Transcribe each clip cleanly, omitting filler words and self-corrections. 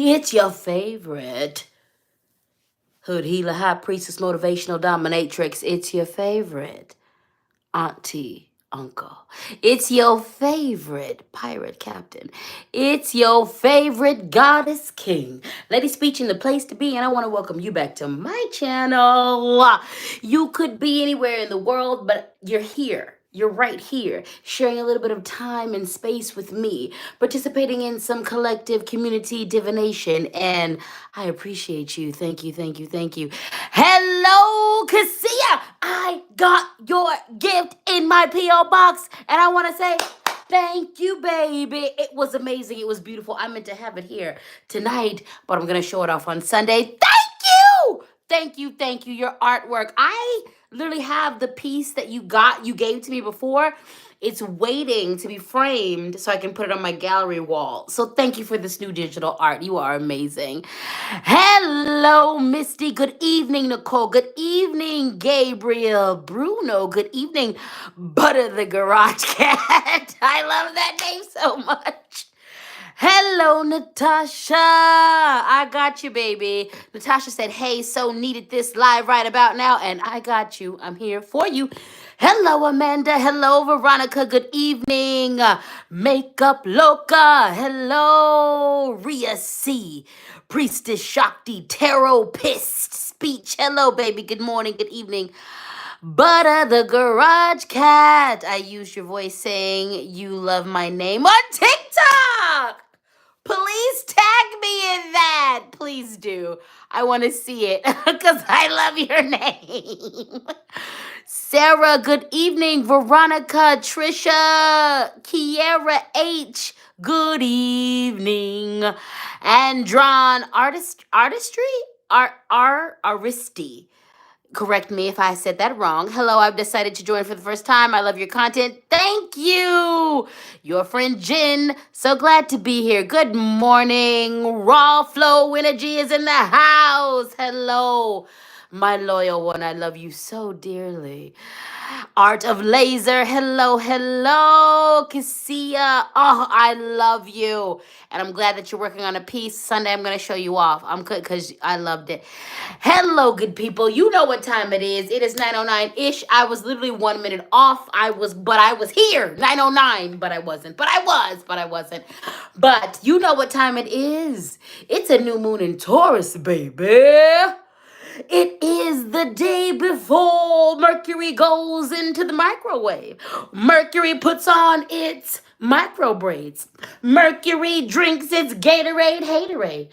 It's your favorite hood healer, high priestess, motivational dominatrix. It's your favorite auntie, uncle. It's your favorite pirate captain. It's your favorite goddess king. LadySpeech in the place to be, and I want to welcome you back to my channel. You could be anywhere in the world, but you're here. You're right here, sharing a little bit of time and space with me, participating in some collective community divination, and I appreciate you. Thank you, thank you, thank you. Hello, Cassia! I got your gift in my P.O. box, and I want to say thank you, baby. It was amazing. It was beautiful. I meant to have it here tonight, but I'm going to show it off on Sunday. Thank you! Thank you, thank you. Your artwork. I literally have the piece that you gave to me before. It's waiting to be framed so I can put it on my gallery wall. So thank you for this new digital art. You are amazing. Hello, Misty. Good evening, Nicole. Good evening, Gabriel. Bruno. Good evening, Butter the Garage Cat. I love that name so much. Hello, Natasha. I got you, baby. Natasha said, hey, so needed this live right about now, and I got you. I'm here for you. Hello, Amanda. Hello, Veronica. Good evening. Makeup Loca. Hello, Ria C. Priestess Shakti. Tarot Pissed Speech. Hello, baby. Good morning. Good evening. Butter the Garage Cat. I used your voice saying you love my name on TikTok. Please tag me in that. Please do. I want to see it because I love your name. Sarah, good evening. Veronica, Trisha, Kiera H, good evening. Andron, artistry? Aristi. Correct me if I said that wrong. Hello, I've decided to join for the first time. I love your content. Thank you. Your friend Jen. So glad to be here. Good morning. Raw Flow Energy is in the house. Hello, my loyal one. I love you so dearly. Art of Laser. Hello, hello. Cassia. Oh, I love you. And I'm glad that you're working on a piece. Sunday, I'm going to show you off. I'm good because I loved it. Hello, good people. You know what time it is. It is 9:09-ish. I was literally 1 minute off. I was here. 9:09, but I wasn't. But I wasn't. But you know what time it is. It's a new moon in Taurus, baby. It is the day before Mercury goes into the microwave. Mercury puts on its micro braids. Mercury drinks its Gatorade haterade.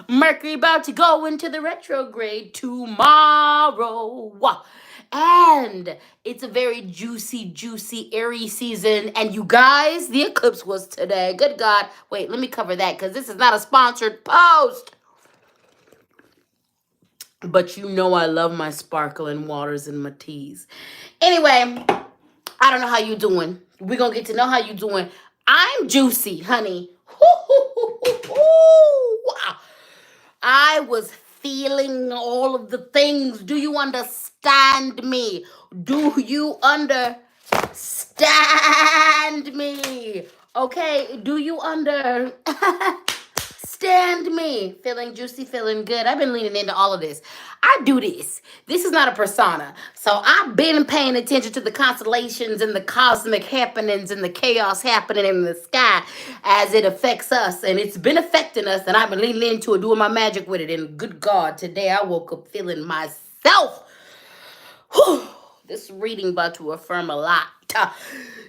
Mercury about to go into the retrograde tomorrow. And it's a very juicy Aries season. And you guys, the eclipse was today. Good God. Wait, let me cover that because this is not a sponsored post. But you know I love my sparkling waters and my teas. Anyway, I don't know how you doing. We're going to get to know how you doing. I'm juicy, honey. I was feeling all of the things. Do you understand me? Do you understand me? Okay, do you Stand me. Feeling juicy, feeling good. I've been leaning into all of this. I do this. This is not a persona. So I've been paying attention to the constellations and the cosmic happenings and the chaos happening in the sky as it affects us. And it's been affecting us. And I've been leaning into it, doing my magic with it. And good God, today I woke up feeling myself. Whew. This reading about to affirm a lot.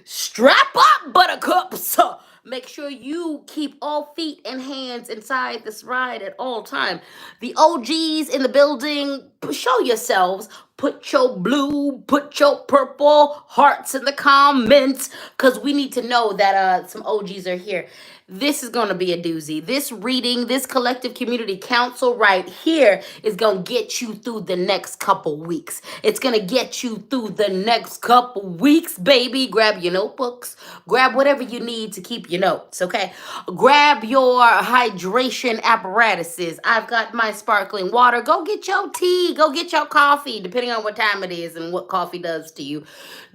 Strap up, buttercups. Make sure you keep all feet and hands inside this ride at all time. The OGs in the building, show yourselves. Put your blue, put your purple hearts in the comments because we need to know that some OGs are here. This is going to be a doozy. This reading, this collective community council right here is going to get you through the next couple weeks. It's going to get you through the next couple weeks, baby. Grab your notebooks. Grab whatever you need to keep your notes, okay? Grab your hydration apparatuses. I've got my sparkling water. Go get your tea. Go get your coffee, depending on what time it is and what coffee does to you.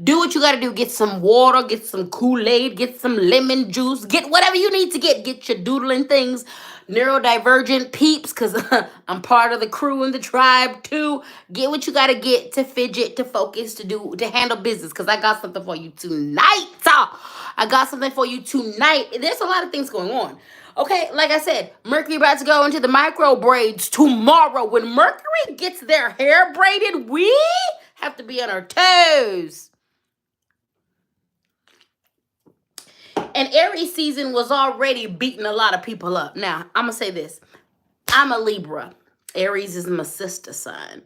Do what you got to do. Get some water. Get some Kool-Aid. Get some lemon juice. Get whatever you need need to get your doodling things, neurodivergent peeps, because I'm part of the crew and the tribe too. Get what you gotta get to fidget, to focus, to handle business, because I got something for you tonight. I got something for you tonight. There's a lot of things going on. Okay, like I said, Mercury about to go into the micro braids tomorrow. When Mercury gets their hair braided, we have to be on our toes. And Aries season was already beating a lot of people up. Now, I'm going to say this. I'm a Libra. Aries is my sister sign.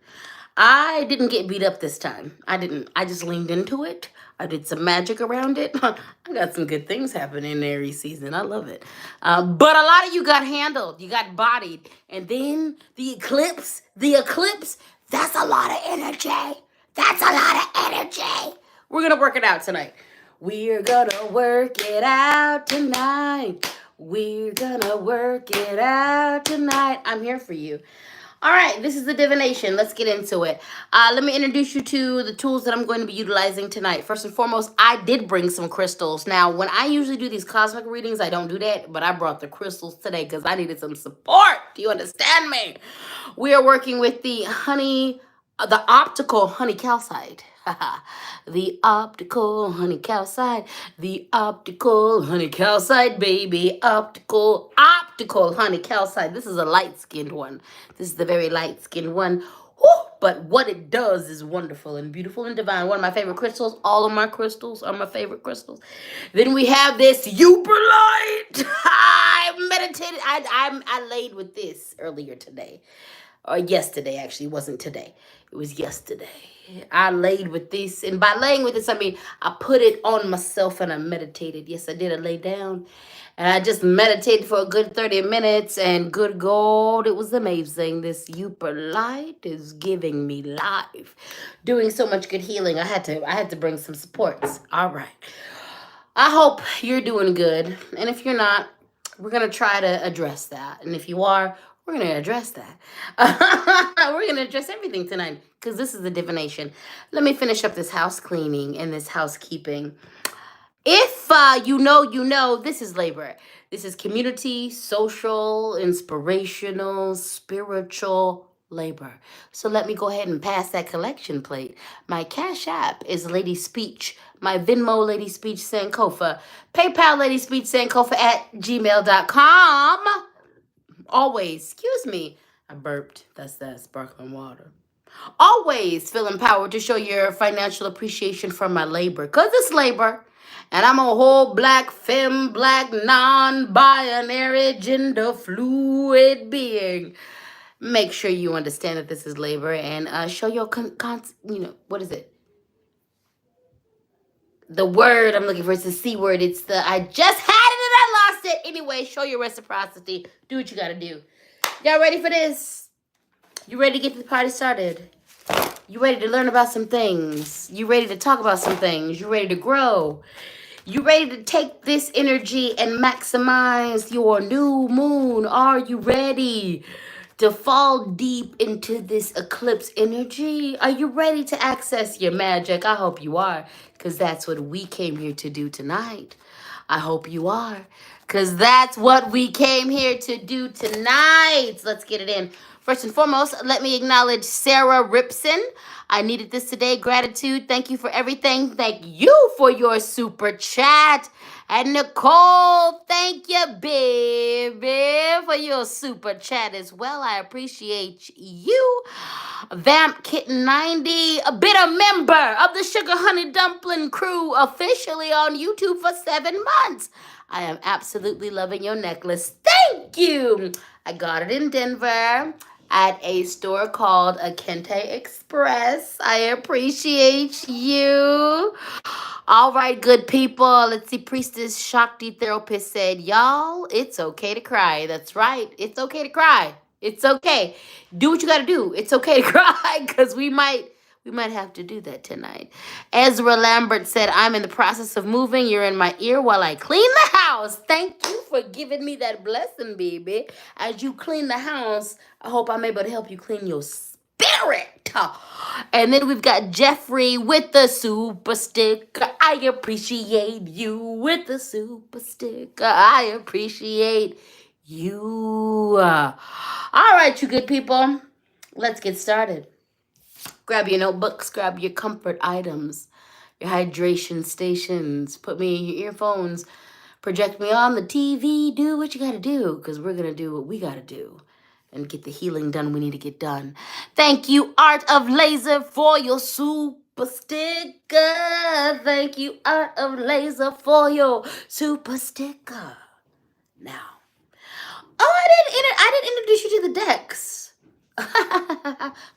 I didn't get beat up this time. I didn't. I just leaned into it. I did some magic around it. I got some good things happening in Aries season. I love it. But a lot of you got handled. You got bodied. And then the eclipse, that's a lot of energy. That's a lot of energy. We're going to work it out tonight. We're going to work it out tonight. We're going to work it out tonight. I'm here for you. All right, this is the divination. Let's get into it. Let me introduce you to the tools that I'm going to be utilizing tonight. First and foremost, I did bring some crystals. Now, when I usually do these cosmic readings, I don't do that, but I brought the crystals today because I needed some support. Do you understand me? We are working with the optical honey calcite. The optical honey calcite. The optical honey calcite, baby. Optical honey calcite. This is a light-skinned one. This is the very light-skinned one. Whew, but what it does is wonderful and beautiful and divine. One of my favorite crystals. All of my crystals are my favorite crystals. Then we have this Uberlight. I meditated. I laid with this earlier today. Or yesterday, actually. It wasn't today. It was yesterday. I laid with this. And by laying with this, I mean, I put it on myself and I meditated. Yes, I did. I lay down. And I just meditated for a good 30 minutes. And good God, it was amazing. This Upper Light is giving me life. Doing so much good healing. I had to bring some supports. All right. I hope you're doing good. And if you're not, we're going to try to address that. And if you are, we're going to address that. We're going to address everything tonight because this is the divination. Let me finish up this house cleaning and this housekeeping. If you know, this is labor. This is community, social, inspirational, spiritual labor. So let me go ahead and pass that collection plate. My Cash App is LadySpeech. My Venmo, LadySpeech Sankofa. PayPal, LadySpeech Sankofa at gmail.com. Always, excuse me, I burped. That's that sparkling water. Always feel empowered to show your financial appreciation for my labor. Because it's labor. And I'm a whole black femme, black non-binary, gender fluid being. Make sure you understand that this is labor and show your, what is it? The word I'm looking for is the C word. It's the, I just had it and I lost it. Anyway, show your reciprocity. Do what you got to do. Y'all ready for this? You ready to get the party started? You ready to learn about some things? You ready to talk about some things? You ready to grow? You ready to take this energy and maximize your new moon? Are you ready to fall deep into this eclipse energy? Are you ready to access your magic? I hope you are, because that's what we came here to do tonight. I hope you are, because that's what we came here to do tonight. Let's get it in. First and foremost, let me acknowledge Sarah Ripson. I needed this today. Gratitude. Thank you for everything. Thank you for your super chat. And Nicole, thank you, baby, for your super chat as well. I appreciate you. Vamp Kitten 90, a bitter member of the Sugar Honey Dumpling crew, officially on YouTube for 7 months. I am absolutely loving your necklace. Thank you. I got it in Denver at a store called Kente Express. I appreciate you. All right, good people. Let's see. Priestess Shakti Therapist said, y'all, it's okay to cry. That's right. It's okay to cry. It's okay. Do what you got to do. It's okay to cry because we might have to do that tonight. Ezra Lambert said, I'm in the process of moving. You're in my ear while I clean the house. Thank you for giving me that blessing, baby. As you clean the house, I hope I'm able to help you clean your spirit. spirit. And then we've got Jeffrey with the super sticker. I appreciate you with the super sticker. I appreciate you. All right, you good people. Let's get started. Grab your notebooks, grab your comfort items, your hydration stations. Put me in your earphones. Project me on the TV. Do what you gotta do, because we're gonna do what we gotta do and get the healing done we need to get done. Thank you, Art of Laser, for your super sticker. Thank you, Art of Laser, for your super sticker. Now, I didn't introduce you to the decks.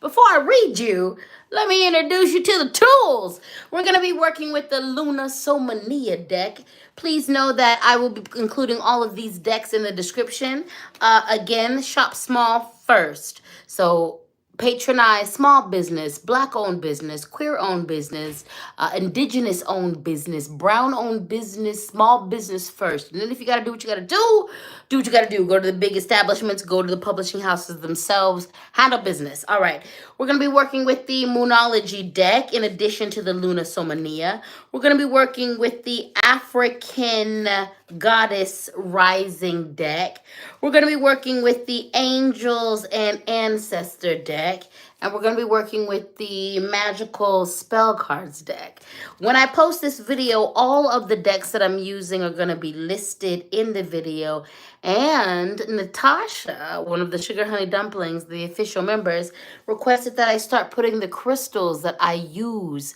Before I read you, let me introduce you to the tools. We're going to be working with the Luna Somania deck. Please know that I will be including all of these decks in the description. Again, shop small first. So patronize small business, black-owned business, queer-owned business, indigenous-owned business, brown-owned business, small business first. And then if you got to do what you got to do what you got to do. Go to the big establishments, go to the publishing houses themselves, handle business. All right. We're going to be working with the Moonology deck in addition to the Luna Somania. We're going to be working with the African Goddess Rising deck. We're going to be working with the Angels and Ancestor deck. And we're going to be working with the Magical Spell Cards deck. When I post this video, all of the decks that I'm using are going to be listed in the video. And Natasha, one of the Sugar Honey Dumplings, the official members, requested that I start putting the crystals that I use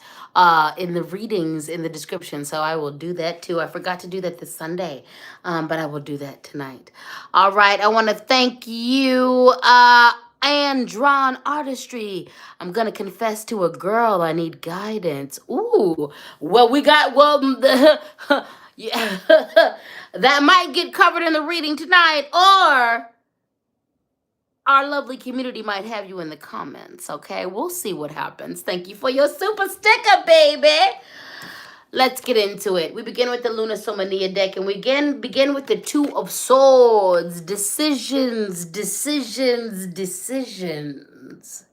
in the readings in the description. So I will do that too. I forgot to do that this Sunday, but I will do that tonight. All right. I want to thank you, and Drawn Artistry. I'm going to confess to a girl. I need guidance. Ooh. Well, yeah, that might get covered in the reading tonight, or our lovely community might have you in the comments, okay? We'll see what happens. Thank you for your super sticker, baby. Let's get into it. We begin with the Luna Somania deck, and we begin with the Two of Swords. Decisions, decisions, decisions.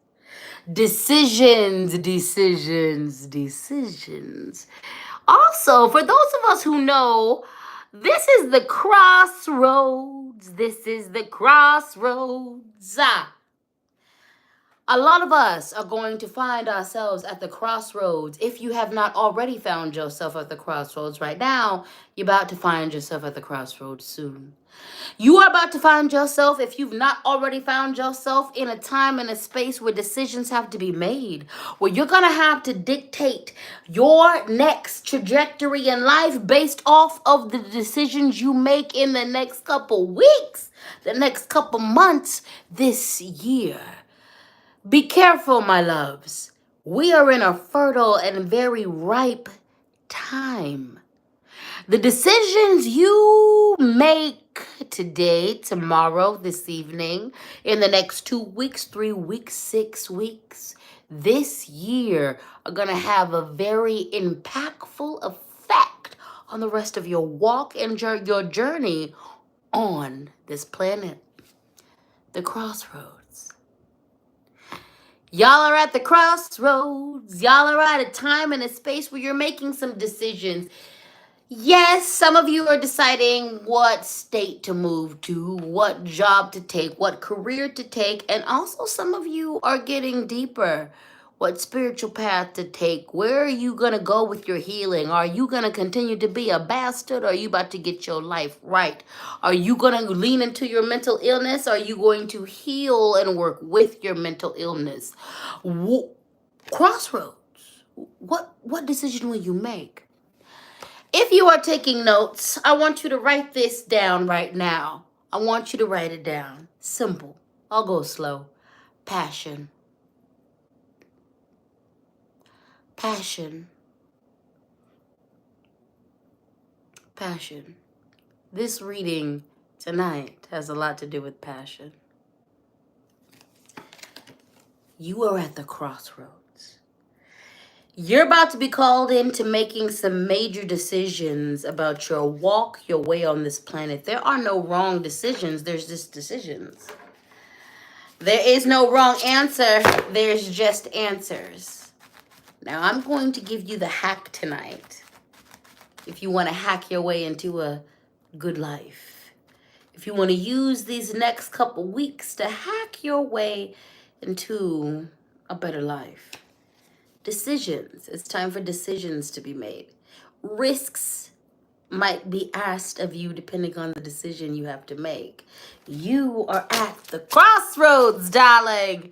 Decisions, decisions, decisions. Also, for those of us who know, this is the crossroads. This is the crossroads. A lot of us are going to find ourselves at the crossroads. If you have not already found yourself at the crossroads right now, you're about to find yourself at the crossroads soon. You are about to find yourself, if you've not already found yourself, in a time and a space where decisions have to be made, where you're going to have to dictate your next trajectory in life based off of the decisions you make in the next couple weeks, the next couple months, this year. Be careful, my loves. We are in a fertile and very ripe time. The decisions you make today, tomorrow, this evening, in the next 2 weeks, 3 weeks, 6 weeks, this year are going to have a very impactful effect on the rest of your walk and your journey on this planet. The crossroads. Y'all are at the crossroads. Y'all are at a time and a space where you're making some decisions. Yes, some of you are deciding what state to move to, what job to take, what career to take, and also some of you are getting deeper. What spiritual path to take? Where are you going to go with your healing? Are you going to continue to be a bastard, or are you about to get your life right? Are you going to lean into your mental illness? Or are you going to heal and work with your mental illness? Crossroads. What decision will you make? If you are taking notes, I want you to write this down right now. I want you to write it down. Simple. I'll go slow. Passion. Passion. Passion. This reading tonight has a lot to do with passion. You are at the crossroads. You're about to be called into making some major decisions about your walk, your way on this planet. There are no wrong decisions. There's just decisions. There is no wrong answer. There's just answers. Now, I'm going to give you the hack tonight. If you want to hack your way into a good life. If you want to use these next couple weeks to hack your way into a better life. Decisions. It's time for decisions to be made. Risks might be asked of you depending on the decision you have to make. You are at the crossroads, darling.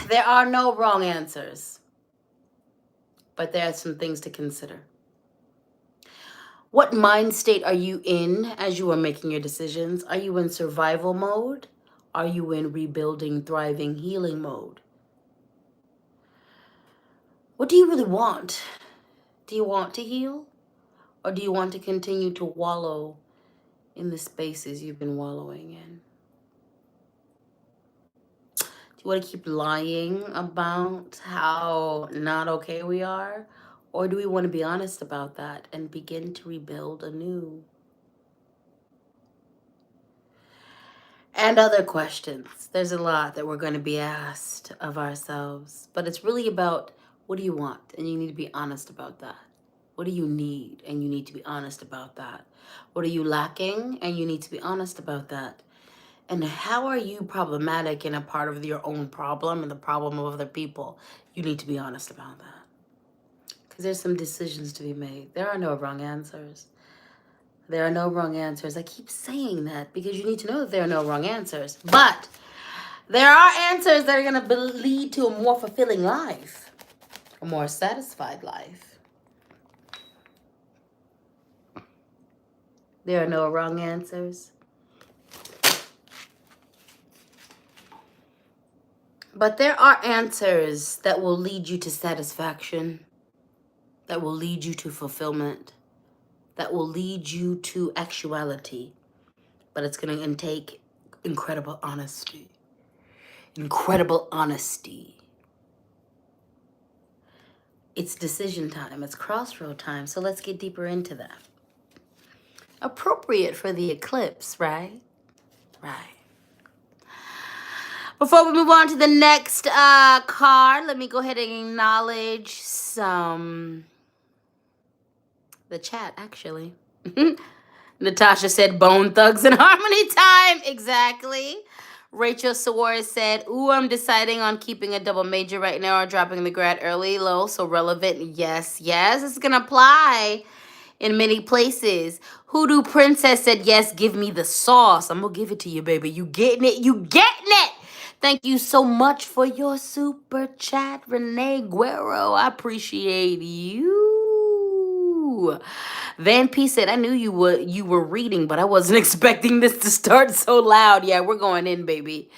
There are no wrong answers, but there are some things to consider. What mind state are you in as you are making your decisions? Are you in survival mode? Are you in rebuilding, thriving, healing mode? What do you really want? Do you want to heal? Or do you want to continue to wallow in the spaces you've been wallowing in? Do you want to keep lying about how not okay we are? Or do we want to be honest about that and begin to rebuild anew? And other questions. There's a lot that we're going to be asked of ourselves. But it's really about, what do you want? And you need to be honest about that. What do you need? And you need to be honest about that. What are you lacking? And you need to be honest about that. And how are you problematic in a part of your own problem and the problem of other people? You need to be honest about that. Because there's some decisions to be made. There are no wrong answers. There are no wrong answers. I keep saying that because you need to know that there are no wrong answers. But there are answers that are going to lead to a more fulfilling life. A more satisfied life. There are no wrong answers. But there are answers that will lead you to satisfaction, that will lead you to fulfillment, that will lead you to actuality. But it's going to take incredible honesty. Incredible honesty. It's decision time. It's crossroad time. So let's get deeper into that. Appropriate for the eclipse, right? Right. Before we move on to the next card, let me go ahead and acknowledge the chat, actually. Natasha said, Bone Thugs and Harmony time. Exactly. Rachel Suarez said, ooh, I'm deciding on keeping a double major right now or dropping the grad early, low, so relevant. Yes, it's going to apply in many places. Hoodoo Princess said, yes, give me the sauce. I'm going to give it to you, baby. You getting it? You getting it? Thank you so much for your super chat, Renee Guerrero. I appreciate you. Van P said, I knew you were reading, but I wasn't expecting this to start so loud. Yeah, we're going in, baby.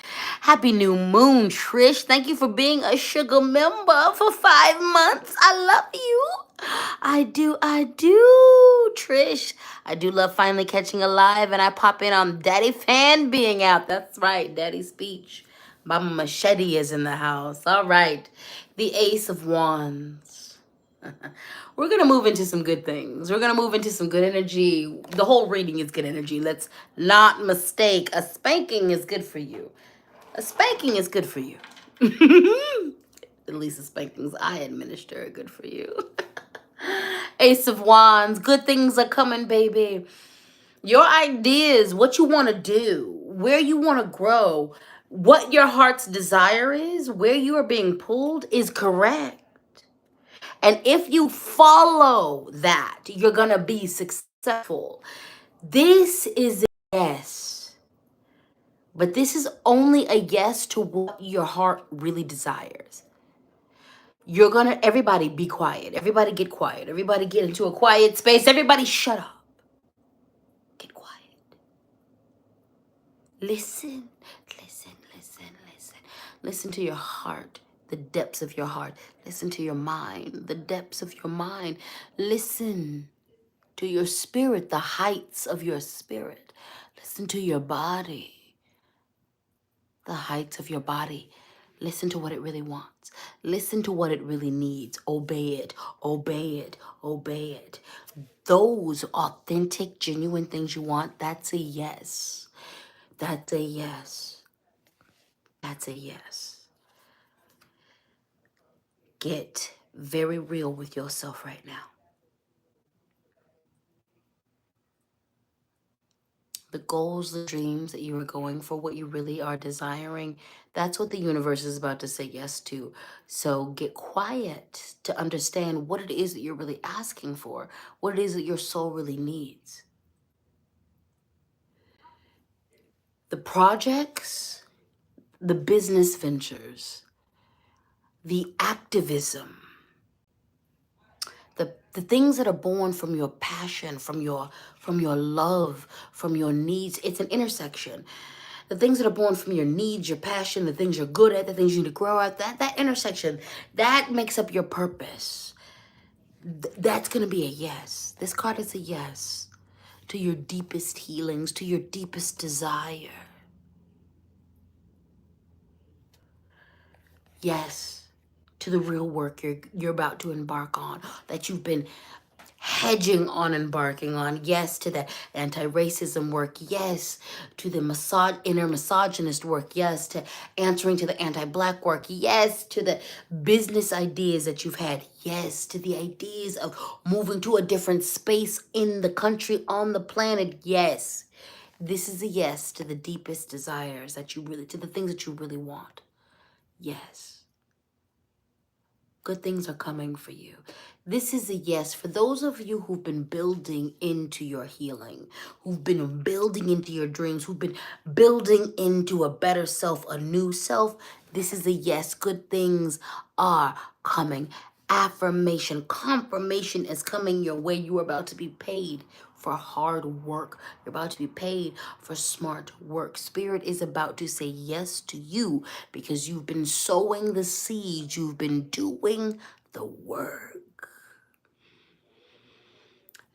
Happy new moon, Trish. Thank you for being a sugar member for 5 months. I love you. I do, Trish. I do love finally catching a live, and I pop in on Daddy Fan being out. That's right, LadySpeech. Mama Machete is in the house. All right. The Ace of Wands. We're going to move into some good things. We're going to move into some good energy. The whole reading is good energy. Let's not mistake. A spanking is good for you. A spanking is good for you. At least the spankings I administer are good for you. Ace of Wands. Good things are coming, baby. Your ideas, what you want to do, where you want to grow, what your heart's desire is, where you are being pulled is correct. And if you follow that, you're going to be successful. This is a yes. But this is only a yes to what your heart really desires. You're going to, everybody be quiet. Everybody get quiet. Everybody get into a quiet space. Everybody shut up. Get quiet. Listen. Listen to your heart, the depths of your heart. Listen to your mind, the depths of your mind. Listen to your spirit, the heights of your spirit. Listen to your body, the heights of your body. Listen to what it really wants. Listen to what it really needs. Obey it. Those authentic, genuine things you want, that's a yes. That's a yes. That's a yes. Get very real with yourself right now. The goals, the dreams that you are going for, what you really are desiring, that's what the universe is about to say yes to. So get quiet to understand what it is that you're really asking for, what it is that your soul really needs. The projects, the business ventures, the activism, the things that are born from your passion, from your love, from your needs. It's an intersection. The things that are born from your needs, your passion, the things you're good at, the things you need to grow at, that intersection, that makes up your purpose. That's going to be a yes. This card is a yes to your deepest healings, to your deepest desire. Yes to the real work you're about to embark on, that you've been hedging on embarking on. Yes to the anti-racism work. Yes to the inner misogynist work. Yes to answering to the anti-black work. Yes to the business ideas that you've had. Yes to the ideas of moving to a different space in the country, on the planet. Yes, this is a yes to the deepest desires that you really, to the things that you really want. Yes. Good things are coming for you. This is a yes for those of you who've been building into your healing, who've been building into your dreams, who've been building into a better self, a new self. This is a yes. Good things are coming. Affirmation, confirmation is coming your way. You are about to be paid for hard work. You're about to be paid for smart work. Spirit is about to say yes to you because you've been sowing the seeds. You've been doing the work.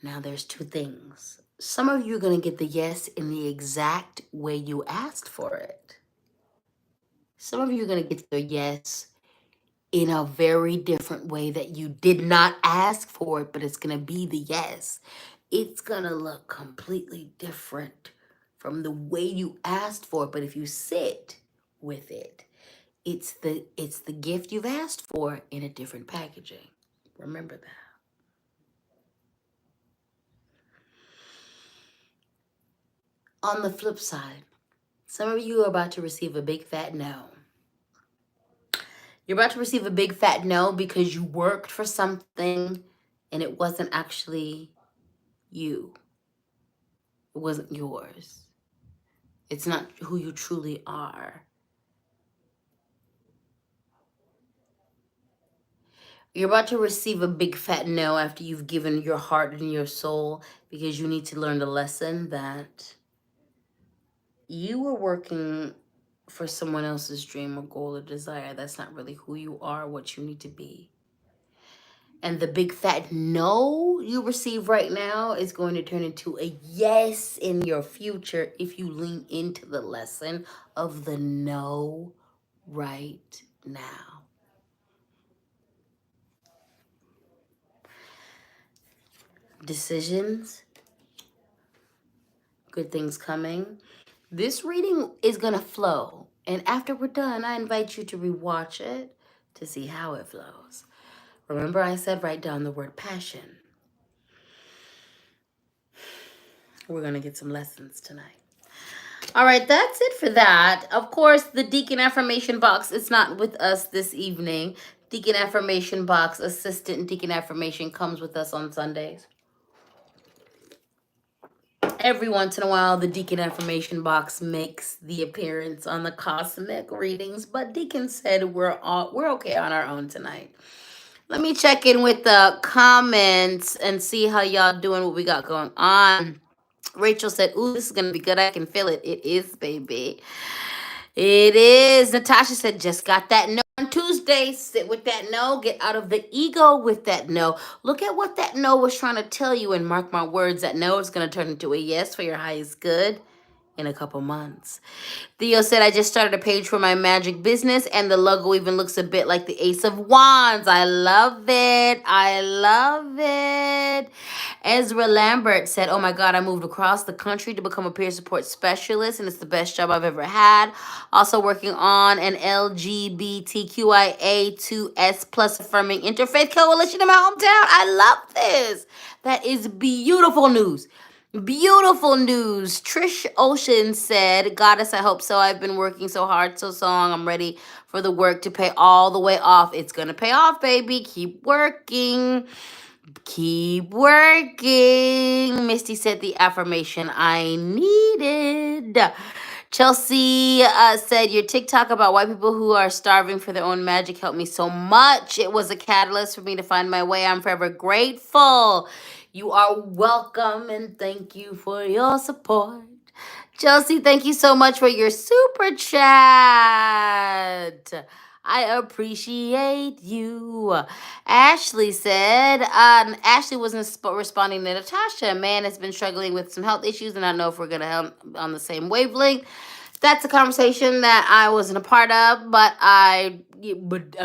Now there's two things. Some of you are going to get the yes in the exact way you asked for it. Some of you are going to get the yes in a very different way that you did not ask for it, but it's going to be the yes. It's going to look completely different from the way you asked for it, but if you sit with it, it's the gift you've asked for in a different packaging. Remember that. On the flip side, some of you are about to receive a big fat no. You're about to receive a big fat no because you worked for something and it wasn't actually you. It wasn't yours. It's not who you truly are. You're about to receive a big fat no after you've given your heart and your soul because you need to learn the lesson that you were working for someone else's dream or goal or desire. That's not really who you are, what you need to be. And the big fat no you receive right now is going to turn into a yes in your future if you lean into the lesson of the no right now. Decisions, good things coming. This reading is going to flow. And after we're done, I invite you to rewatch it to see how it flows. Remember I said write down the word passion. We're going to get some lessons tonight. All right, that's it for that. Of course, the Deacon Affirmation Box is not with us this evening. Deacon Affirmation Box, Assistant Deacon Affirmation comes with us on Sundays. Every once in a while, the Deacon Affirmation Box makes the appearance on the cosmic readings, but Deacon said we're okay on our own tonight. Let me check in with the comments and see how y'all doing, what we got going on. Rachel said, ooh, this is going to be good. I can feel it. It is, baby. It is. Natasha said, just got that no on Tuesday. Sit with that no. Get out of the ego with that no. Look at what that no was trying to tell you and mark my words. That no is going to turn into a yes for your highest good. in a couple months. Theo said, I just started a page for my magic business, and the logo even looks a bit like the Ace of Wands. I love it. I love it. Ezra Lambert said, oh my God, I moved across the country to become a peer support specialist, and it's the best job I've ever had. Also working on an LGBTQIA2S plus affirming interfaith coalition in my hometown. I love this. That is beautiful news. Beautiful news. Trish Ocean said, Goddess, I hope so. I've been working so hard, so long. I'm ready for the work to pay all the way off. It's going to pay off, baby. Keep working. Keep working. Misty said the affirmation I needed. Chelsea said, your TikTok about white people who are starving for their own magic helped me so much. It was a catalyst for me to find my way. I'm forever grateful. You are welcome, and thank you for your support. Chelsea, thank you so much for your super chat. I appreciate you. Ashley said, Ashley wasn't responding to Natasha. A man has been struggling with some health issues, and I don't know if we're going to help on the same wavelength. That's a conversation that I wasn't a part of, but I'm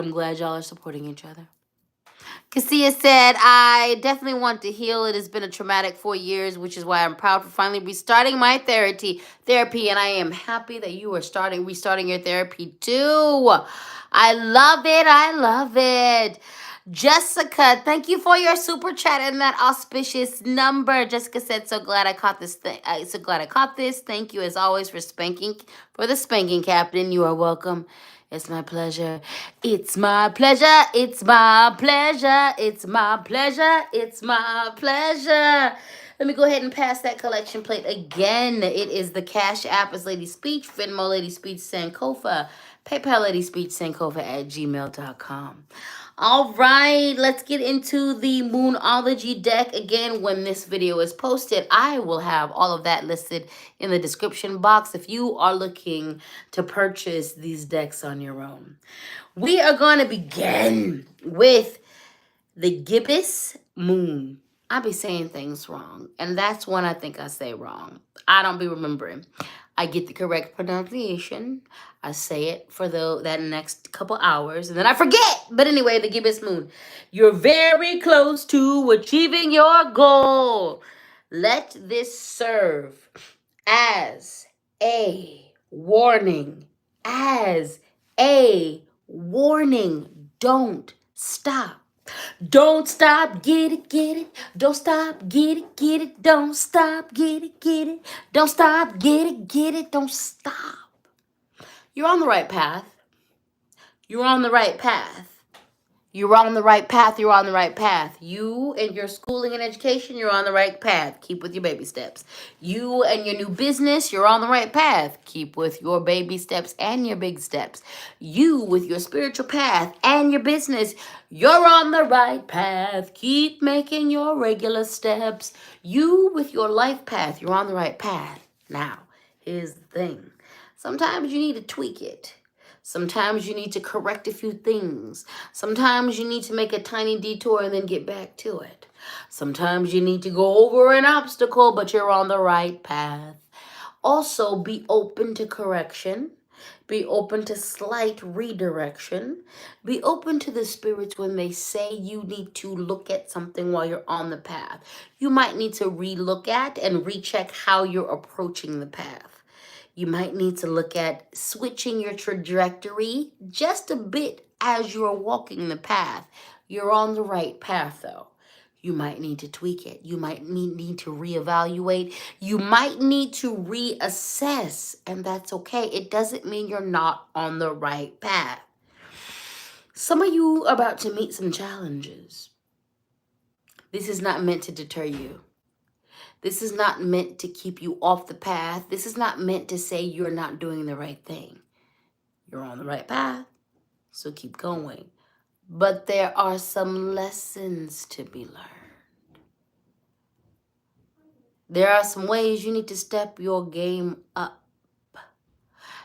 glad y'all are supporting each other. Cassia said, I definitely want to heal. It has been a traumatic 4 years, which is why I'm proud for finally restarting my therapy, and I am happy that you are restarting your therapy too. I love it. I love it. Jessica, thank you for your super chat and that auspicious number. Jessica said, so glad I caught this thing. So glad I caught this. Thank you as always for the spanking captain. You are welcome. It's my pleasure. It's my pleasure. It's my pleasure. It's my pleasure. It's my pleasure. Let me go ahead and pass that collection plate again. It is the Cash App is LadySpeech, Venmo LadySpeech Sankofa, PayPal LadySpeech Sankofa at gmail.com. All right, let's get into the Moonology deck. Again, when this video is posted, I will have all of that listed in the description box if you are looking to purchase these decks on your own. We are going to begin with the gibbous moon. I be saying things wrong, and that's when I think I say wrong. I don't be remembering. I get the correct pronunciation. I say it for that next couple hours, and then I forget. But anyway, the gibbous moon. You're very close to achieving your goal. Let this serve as a warning. As a warning. Don't stop. Don't stop, get it, get it. Don't stop, get it, get it. Don't stop, get it, get it. Don't stop, get it, get it. Don't stop. You're on the right path. You're on the right path. You're on the right path. You're on the right path. You and your schooling and education, you're on the right path. Keep with your baby steps. You and your new business, you're on the right path. Keep with your baby steps and your big steps. You with your spiritual path and your business, you're on the right path. Keep making your regular steps. You with your life path, you're on the right path. Now, here's the thing. Sometimes you need to tweak it. Sometimes you need to correct a few things. Sometimes you need to make a tiny detour and then get back to it. Sometimes you need to go over an obstacle, but you're on the right path. Also, be open to correction. Be open to slight redirection. Be open to the spirits when they say you need to look at something while you're on the path. You might need to relook at and recheck how you're approaching the path. You might need to look at switching your trajectory just a bit as you're walking the path. You're on the right path, though. You might need to tweak it. You might need to reevaluate. You might need to reassess, and that's okay. It doesn't mean you're not on the right path. Some of you are about to meet some challenges. This is not meant to deter you. This is not meant to keep you off the path. This is not meant to say you're not doing the right thing. You're on the right path, so keep going. But there are some lessons to be learned. There are some ways you need to step your game up.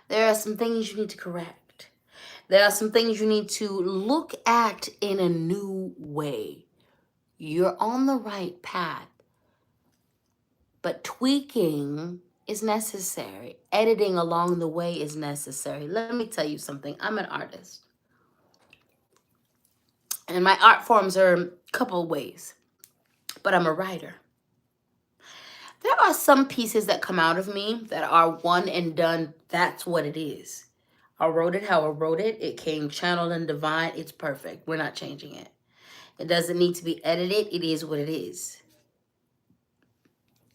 There are some things you need to correct. There are some things you need to look at in a new way. You're on the right path. But tweaking is necessary. Editing along the way is necessary. Let me tell you something. I'm an artist. And my art forms are a couple ways. But I'm a writer. There are some pieces that come out of me that are one and done. That's what it is. I wrote it how I wrote it. It came channeled and divine. It's perfect. We're not changing it. It doesn't need to be edited. It is what it is.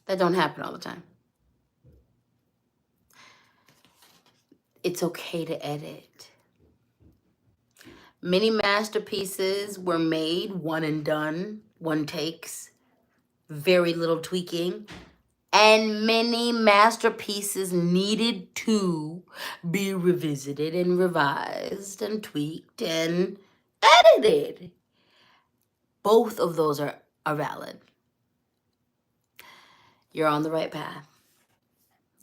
That don't happen all the time. It's okay to edit. Many masterpieces were made one and done, one takes, very little tweaking. And many masterpieces needed to be revisited and revised and tweaked and edited. Both of those are valid. You're on the right path.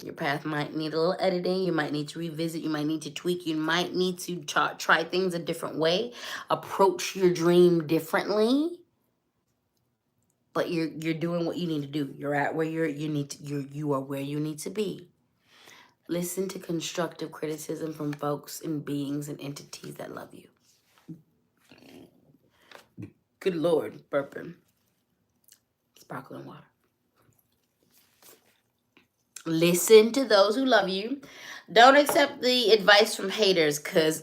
Your path might need a little editing. You might need to revisit. You might need to tweak. You might need to try things a different way. Approach your dream differently. But you're doing what you need to do. You're at where you are where you need to be. Listen to constructive criticism from folks and beings and entities that love you. Good Lord, burping. Sparkling water. Listen to those who love you. Don't accept the advice from haters, because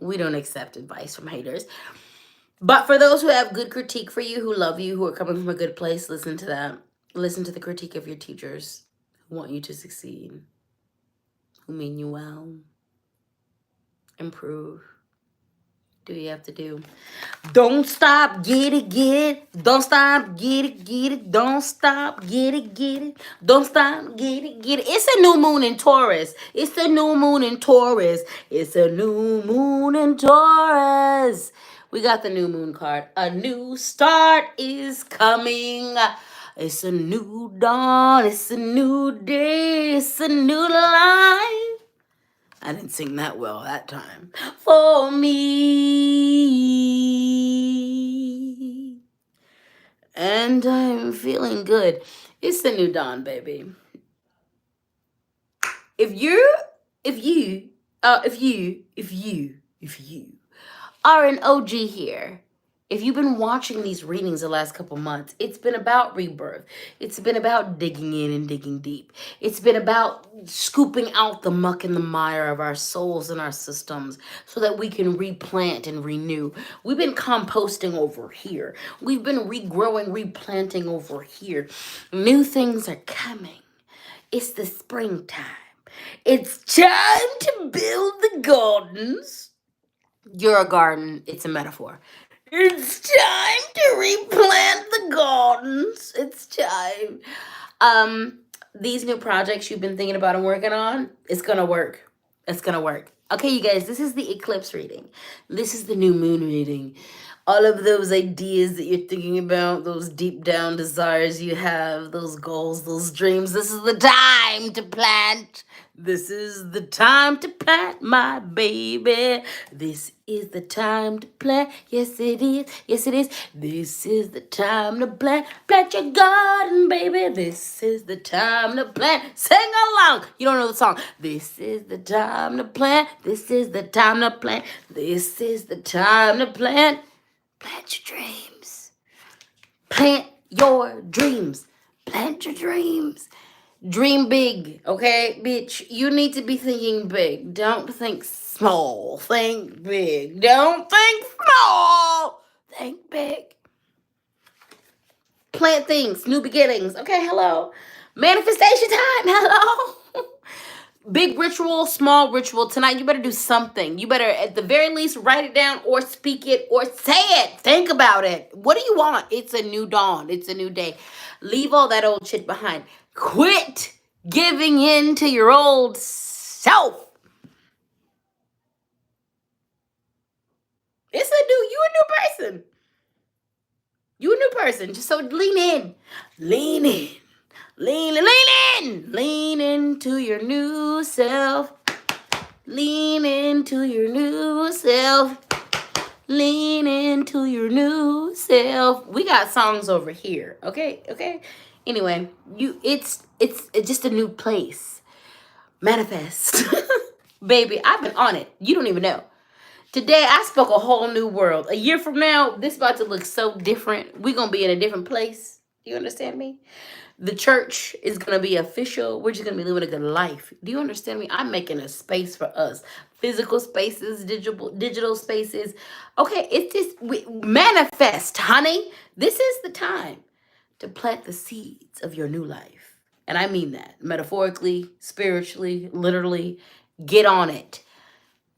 we don't accept advice from haters. But for those who have good critique for you, who love you, who are coming from a good place, listen to that. Listen to the critique of your teachers who want you to succeed, who mean you well. Improve. Do what you have to do. Don't stop, get it. Don't stop, get it. Don't stop, get it. Don't stop, get it. It's a new moon in Taurus. It's a new moon in Taurus. It's a new moon in Taurus. We got the new moon card. A new start is coming. It's a new dawn. It's a new day. It's a new life. I didn't sing that well that time. For me. And I'm feeling good. It's the new dawn, baby. If you are an OG here, if you've been watching these readings the last couple months, it's been about rebirth. It's been about digging in and digging deep. It's been about scooping out the muck and the mire of our souls and our systems so that we can replant and renew. We've been composting over here. We've been regrowing, replanting over here. New things are coming. It's the springtime. It's time to build the gardens. You're a garden. It's a metaphor. It's time to replant the gardens. It's time. These new projects you've been thinking about and working on, it's gonna work. It's gonna work. Okay, you guys, this is the eclipse reading. This is the new moon reading. All of those ideas that you're thinking about, those deep down desires you have, those goals, those dreams, this is the time to plant. This is the time to plant, my baby. This is the time to plant. Yes, it is. Yes, it is. This is the time to plant. Plant your garden, baby. This is the time to plant. Sing along. You don't know the song. This is the time to plant. This is the time to plant. This is the time to plant. Plant your dreams. Plant your dreams. Plant your dreams. Dream big, okay, bitch? You need to be thinking big. Don't think small. Think big. Don't think small. Think big. Plant things. New beginnings. Okay, hello. Manifestation time. Hello. Big ritual, small ritual. Tonight, you better do something. You better, at the very least, write it down or speak it or say it. Think about it. What do you want? It's a new dawn. It's a new day. Leave all that old shit behind. Quit giving in to your old self. You a new person. You a new person. Just so lean in. Lean in. Lean into your new self. Lean into your new self. Lean into your new self. We got songs over here. Okay. Anyway, it's just a new place. Manifest. Baby, I've been on it. You don't even know. Today, I spoke a whole new world. A year from now, this about to look so different. We're going to be in a different place. Do you understand me? The church is going to be official. We're just going to be living a good life. Do you understand me? I'm making a space for us. Physical spaces, digital spaces. Okay, it's just manifest, honey. This is the time to plant the seeds of your new life. And I mean that metaphorically, spiritually, literally. Get on it.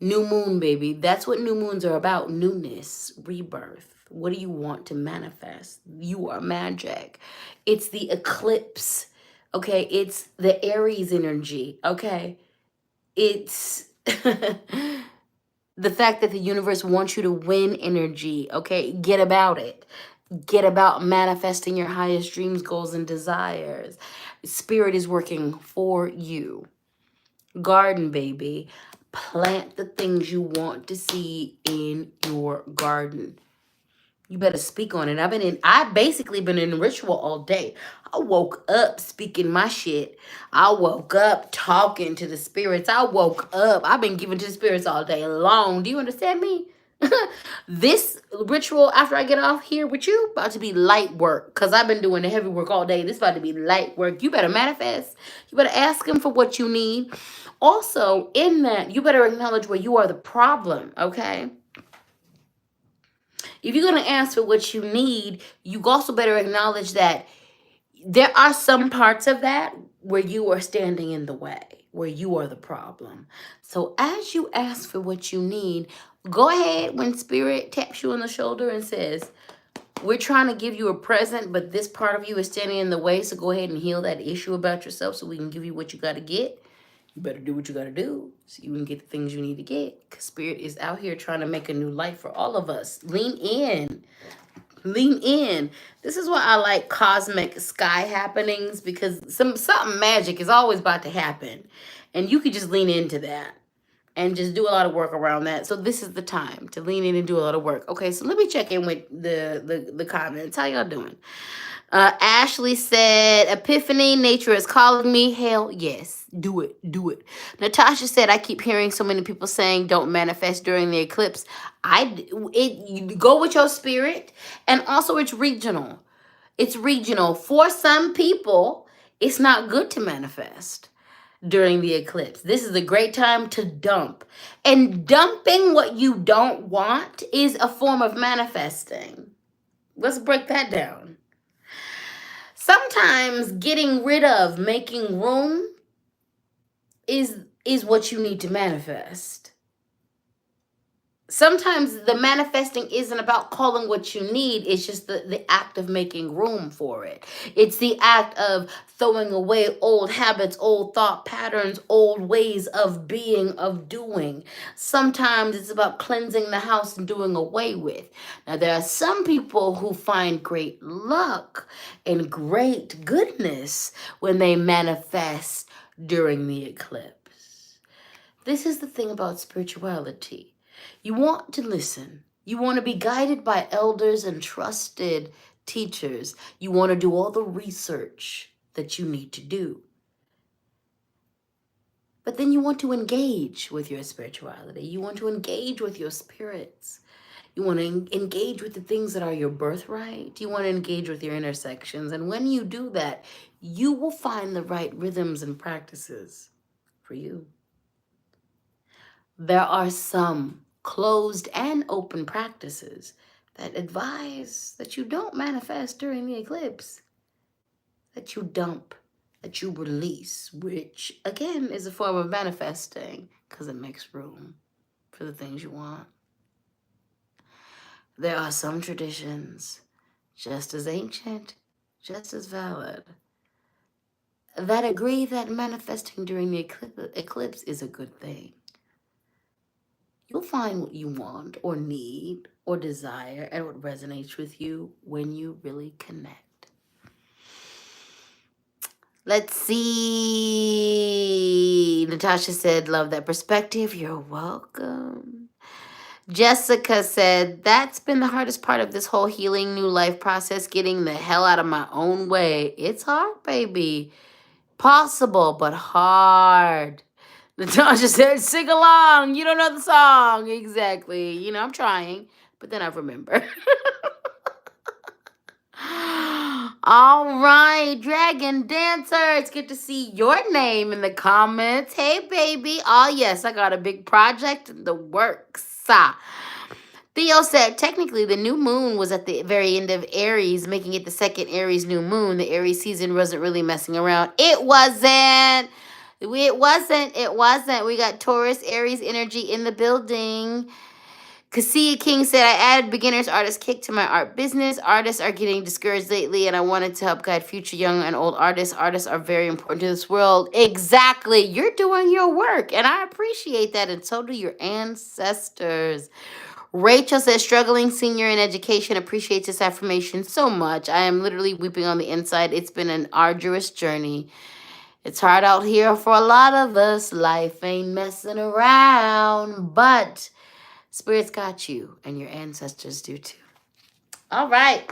New moon, baby. That's what new moons are about. Newness, rebirth. What do you want to manifest? You are magic. It's the eclipse. Okay. It's the Aries energy. Okay. It's the fact that the universe wants you to win energy. Okay. Get about it. Get about manifesting your highest dreams, goals, and desires. Spirit is working for you. Garden, baby. Plant the things you want to see in your garden. You better speak on it. I basically been in ritual all day. I woke up speaking my shit. I woke up talking to the spirits. I woke up. I've been giving to the spirits all day long. Do you understand me? This ritual after I get off here with you about to be light work because I've been doing the heavy work all day. This about to be light work. You better manifest. You better ask him for what you need. Also, in that, you better acknowledge where you are the problem, okay? If you're going to ask for what you need, you also better acknowledge that there are some parts of that where you are standing in the way, where you are the problem. So as you ask for what you need, go ahead when spirit taps you on the shoulder and says, we're trying to give you a present, but this part of you is standing in the way. So go ahead and heal that issue about yourself so we can give you what you got to get. You better do what you got to do so you can get the things you need to get. Because spirit is out here trying to make a new life for all of us. Lean in. Lean in. This is why I like cosmic sky happenings, because something magic is always about to happen. And you could just lean into that and just do a lot of work around that. So this is the time to lean in and do a lot of work. Okay, so let me check in with the comments. How y'all doing? Ashley said, Epiphany, nature is calling me. Hell yes. Do it. Do it. Natasha said, I keep hearing so many people saying don't manifest during the eclipse. You go with your spirit. And also it's regional. It's regional. For some people, it's not good to manifest during the eclipse. This is a great time to dump. And dumping what you don't want is a form of manifesting. Let's break that down. Sometimes getting rid of, making room is what you need to manifest. Sometimes the manifesting isn't about calling what you need. It's just the act of making room for it. It's the act of throwing away old habits, old thought patterns, old ways of being, of doing. Sometimes it's about cleansing the house and doing away with. Now, there are some people who find great luck and great goodness when they manifest during the eclipse. This is the thing about spirituality. You want to listen. You want to be guided by elders and trusted teachers. You want to do all the research that you need to do. But then you want to engage with your spirituality. You want to engage with your spirits. You want to engage with the things that are your birthright. You want to engage with your intersections. And when you do that, you will find the right rhythms and practices for you. There are some closed and open practices that advise that you don't manifest during the eclipse, that you dump, that you release, which again is a form of manifesting because it makes room for the things you want. There are some traditions, just as ancient, just as valid, that agree that manifesting during the eclipse is a good thing. You'll find what you want or need or desire and what resonates with you when you really connect. Let's see. Natasha said, love that perspective. You're welcome. Jessica said, that's been the hardest part of this whole healing new life process, getting the hell out of my own way. It's hard, baby. Possible, but hard. Natasha said, sing along. You don't know the song. Exactly. You know, I'm trying, but then I remember. All right, Dragon Dancer. It's good to see your name in the comments. Hey, baby. Oh, yes, I got a big project in the works. Theo said, technically, the new moon was at the very end of Aries, making it the second Aries new moon. The Aries season wasn't really messing around. It wasn't. It wasn't. We got Taurus, Aries energy in the building. Cassia King said, I added beginners artist kick to my art business. Artists are getting discouraged lately, and I wanted to help guide future young and old artists. Artists are very important to this world. Exactly. You're doing your work, and I appreciate that, and so do your ancestors. Rachel says, struggling senior in education, appreciates this affirmation so much. I am literally weeping on the inside. It's been an arduous journey. It's hard out here for a lot of us. Life ain't messing around, but Spirit's got you, and your ancestors do too. All right,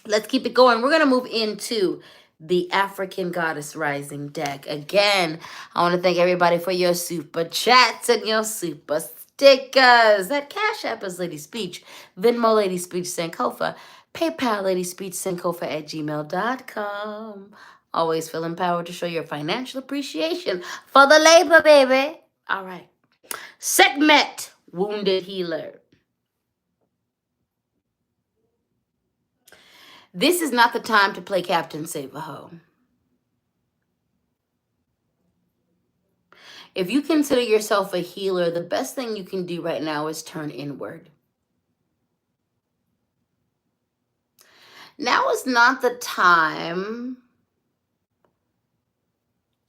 let's keep it going. We're going to move into the African Goddess Rising deck. Again, I want to thank everybody for your super chats and your super stickers. That Cash App is LadySpeech, Venmo LadySpeech Sankofa, PayPal LadySpeech Sankofa at gmail.com. Always feel empowered to show your financial appreciation for the labor, baby. All right. Segment Wounded Healer. This is not the time to play Captain Save-A-Ho. If you consider yourself a healer, the best thing you can do right now is turn inward. Now is not the time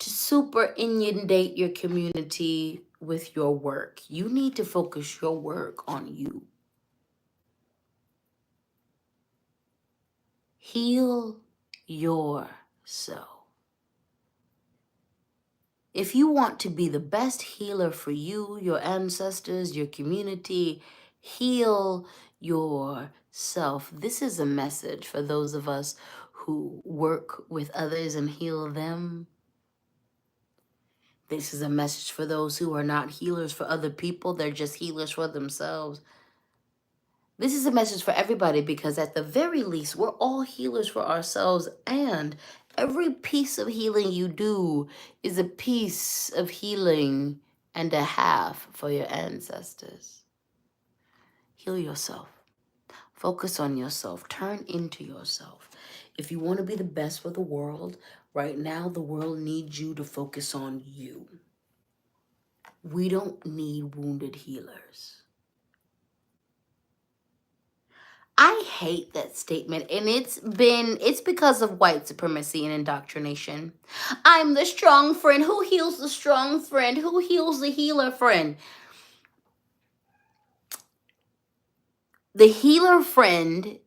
to super inundate your community with your work. You need to focus your work on you. Heal yourself. If you want to be the best healer for you, your ancestors, your community, heal yourself. This is a message for those of us who work with others and heal them. This is a message for those who are not healers for other people. They're just healers for themselves. This is a message for everybody because at the very least, we're all healers for ourselves, and every piece of healing you do is a piece of healing and a half for your ancestors. Heal yourself. Focus on yourself. Turn into yourself. If you want to be the best for the world, right now the world needs you to focus on you. We don't need wounded healers. I hate that statement, and it's because of white supremacy and indoctrination. I'm the strong friend. Who heals the strong friend? Who heals the healer friend? The healer friend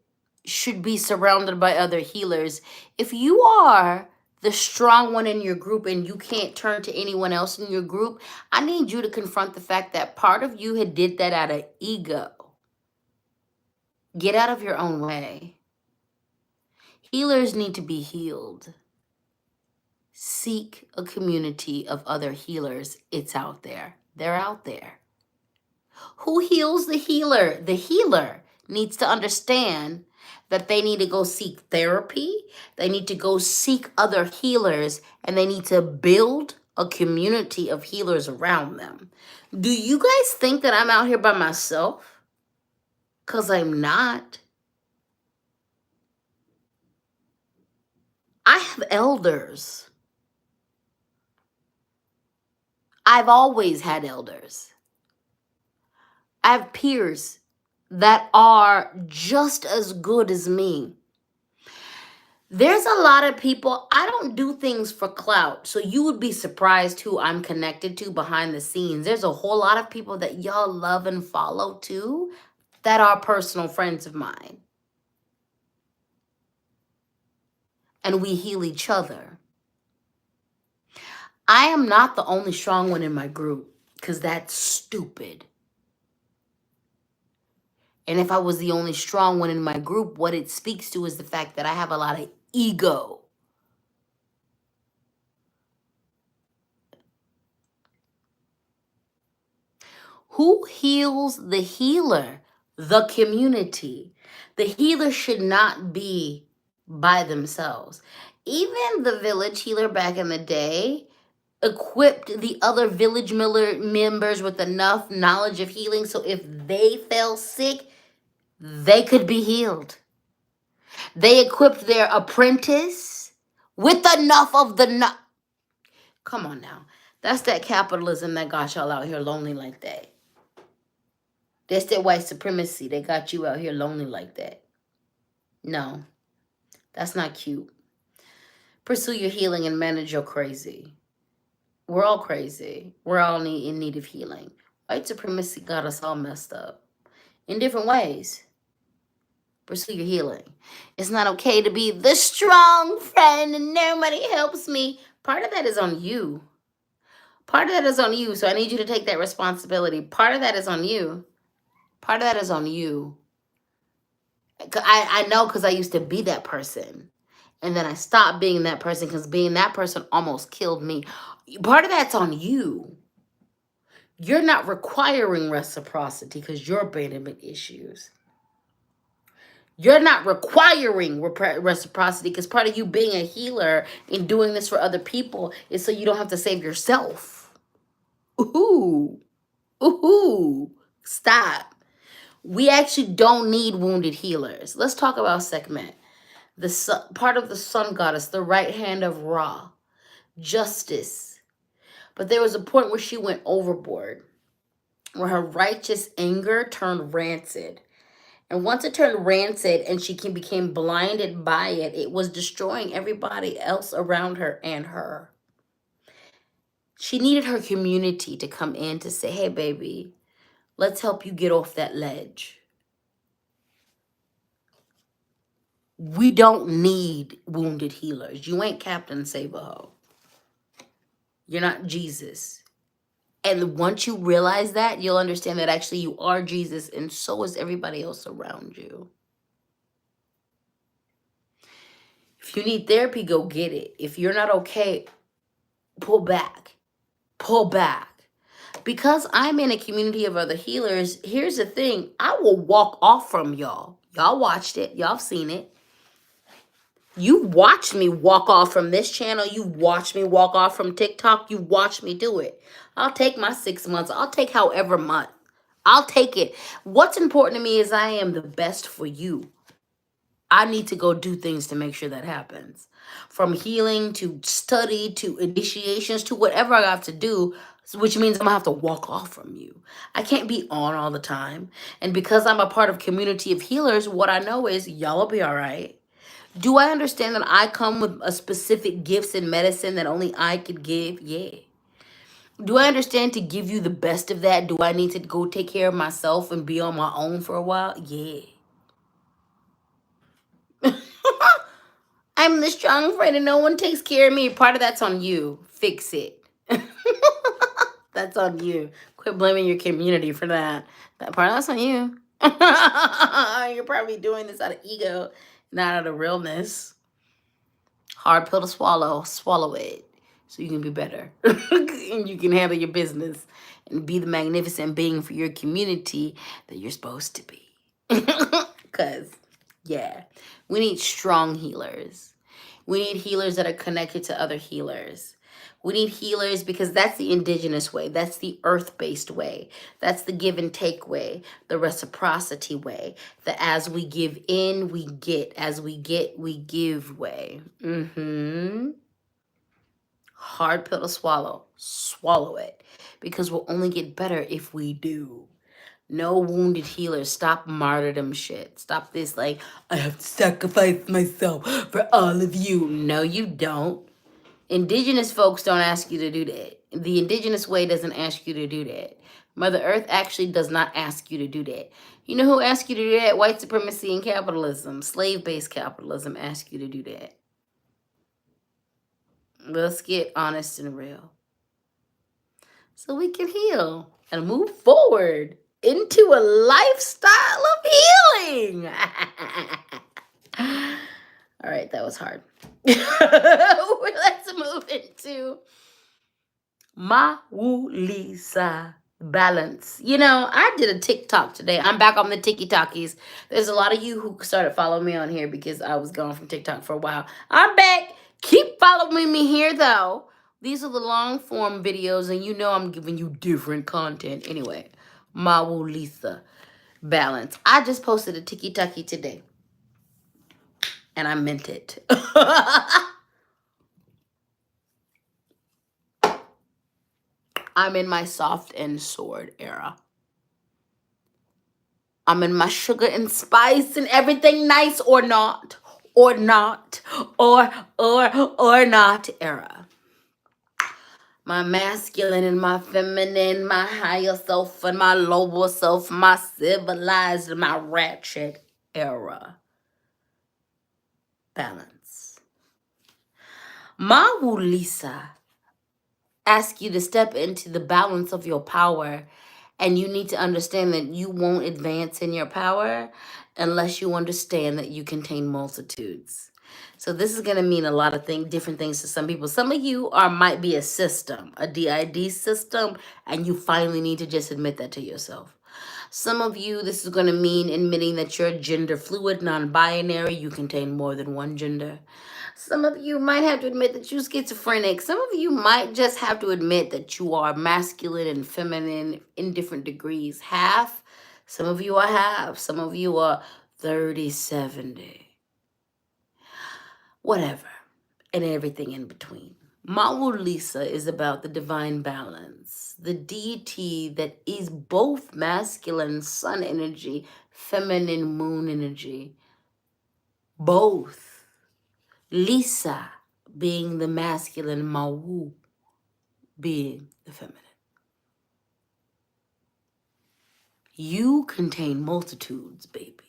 should be surrounded by other healers. If you are the strong one in your group and you can't turn to anyone else in your group, I need you to confront the fact that part of you had did that out of ego. Get out of your own way. Healers need to be healed. Seek a community of other healers. It's out there. They're out there. Who heals the healer? The healer needs to understand that they need to go seek therapy. They need to go seek other healers, and they need to build a community of healers around them. Do you guys think that I'm out here by myself? Because I'm not. I have elders. I've always had elders. I have peers that are just as good as me. There's a lot of people, I don't do things for clout, so you would be surprised who I'm connected to behind the scenes. There's a whole lot of people that y'all love and follow too that are personal friends of mine. And we heal each other. I am not the only strong one in my group, because that's stupid. And if I was the only strong one in my group, what it speaks to is the fact that I have a lot of ego. Who heals the healer? The community. The healer should not be by themselves. Even the village healer back in the day equipped the other village members with enough knowledge of healing so if they fell sick, they could be healed. They equipped their apprentice with enough of the Come on now. That's that capitalism that got y'all out here lonely like that. That's that white supremacy that got you out here lonely like that. No, that's not cute. Pursue your healing and manage your crazy. We're all crazy. We're all in need of healing. White supremacy got us all messed up in different ways. Pursue your healing. It's not okay to be the strong friend and nobody helps me. Part of that is on you. Part of that is on you. So I need you to take that responsibility. Part of that is on you. Part of that is on you. I know because I used to be that person. And then I stopped being that person because being that person almost killed me. Part of that's on you. You're not requiring reciprocity because your abandonment issues. You're not requiring reciprocity because part of you being a healer and doing this for other people is so you don't have to save yourself. Ooh. Ooh. Stop. We actually don't need wounded healers. Let's talk about Sekhmet. The sun, part of the sun goddess, the right hand of Ra. Justice. But there was a point where she went overboard, where her righteous anger turned rancid. And once it turned rancid and she became blinded by it, it was destroying everybody else around her and her. She needed her community to come in to say, hey, baby, let's help you get off that ledge. We don't need wounded healers. You ain't Captain Save-A-Ho. You're not Jesus. And once you realize that, you'll understand that actually you are Jesus and so is everybody else around you. If you need therapy, go get it. If you're not okay, pull back. Pull back. Because I'm in a community of other healers, here's the thing. I will walk off from y'all. Y'all watched it. Y'all seen it. You watched me walk off from this channel. You watched me walk off from TikTok. You watched me do it. I'll take my 6 months. I'll take however month. I'll take it. What's important to me is I am the best for you. I need to go do things to make sure that happens. From healing to study to initiations to whatever I have to do, which means I'm going to have to walk off from you. I can't be on all the time. And because I'm a part of community of healers, what I know is y'all will be all right. Do I understand that I come with a specific gifts in medicine that only I could give? Yeah. Do I understand to give you the best of that? Do I need to go take care of myself and be on my own for a while? Yeah. I'm the strong friend and no one takes care of me. Part of that's on you. Fix it. That's on you. Quit blaming your community for that. That part, that's on you. You're probably doing this out of ego, not out of realness. Hard pill to swallow. Swallow it so you can be better. And you can handle your business and be the magnificent being for your community that you're supposed to be. Because, yeah, we need strong healers. We need healers that are connected to other healers. We need healers because that's the indigenous way. That's the earth-based way. That's the give and take way, the reciprocity way. The as we give in, we get. As we get, we give way. Hard pill to swallow. Swallow it. Because we'll only get better if we do. No wounded healers. Stop martyrdom shit. Stop this like, I have to sacrifice myself for all of you. No, you don't. Indigenous folks don't ask you to do that. The indigenous way doesn't ask you to do that. Mother Earth actually does not ask you to do that. You know who asks you to do that? White supremacy and capitalism. Slave-based capitalism asks you to do that. Let's get honest and real. So we can heal and move forward. into a lifestyle of healing. All right, that was hard. Let's move into Lisa balance. You know, I did a TikTok today. I'm back on the TikTokies. There's a lot of you who started following me on here because I was gone from TikTok for a while. I'm back. Keep following me here though. These are the long form videos, and you know I'm giving you different content. Anyway, Lisa balance. I just posted a TikTokie today, and I meant it. I'm in my soft and sword era. I'm in my sugar and spice and everything nice or not or not or not era. My masculine and my feminine, my higher self and my lower self, my civilized and my ratchet era. Balance. Lisa ask you to step into the balance of your power, and you need to understand that you won't advance in your power unless you understand that you contain multitudes. So this is going to mean a lot of different things to some people. Some of you might be a system, a DID system, and you finally need to just admit that to yourself. Some of you, this is going to mean admitting that you're gender fluid, non-binary. You contain more than one gender. Some of you might have to admit that you're schizophrenic. Some of you might just have to admit that you are masculine and feminine in different degrees. Half. Some of you are half. Some of you are 30, 70. Whatever. And everything in between. Lisa is about the divine balance, the deity that is both masculine sun energy, feminine moon energy. Both. Lisa being the masculine, Mawu being the feminine. You contain multitudes, baby.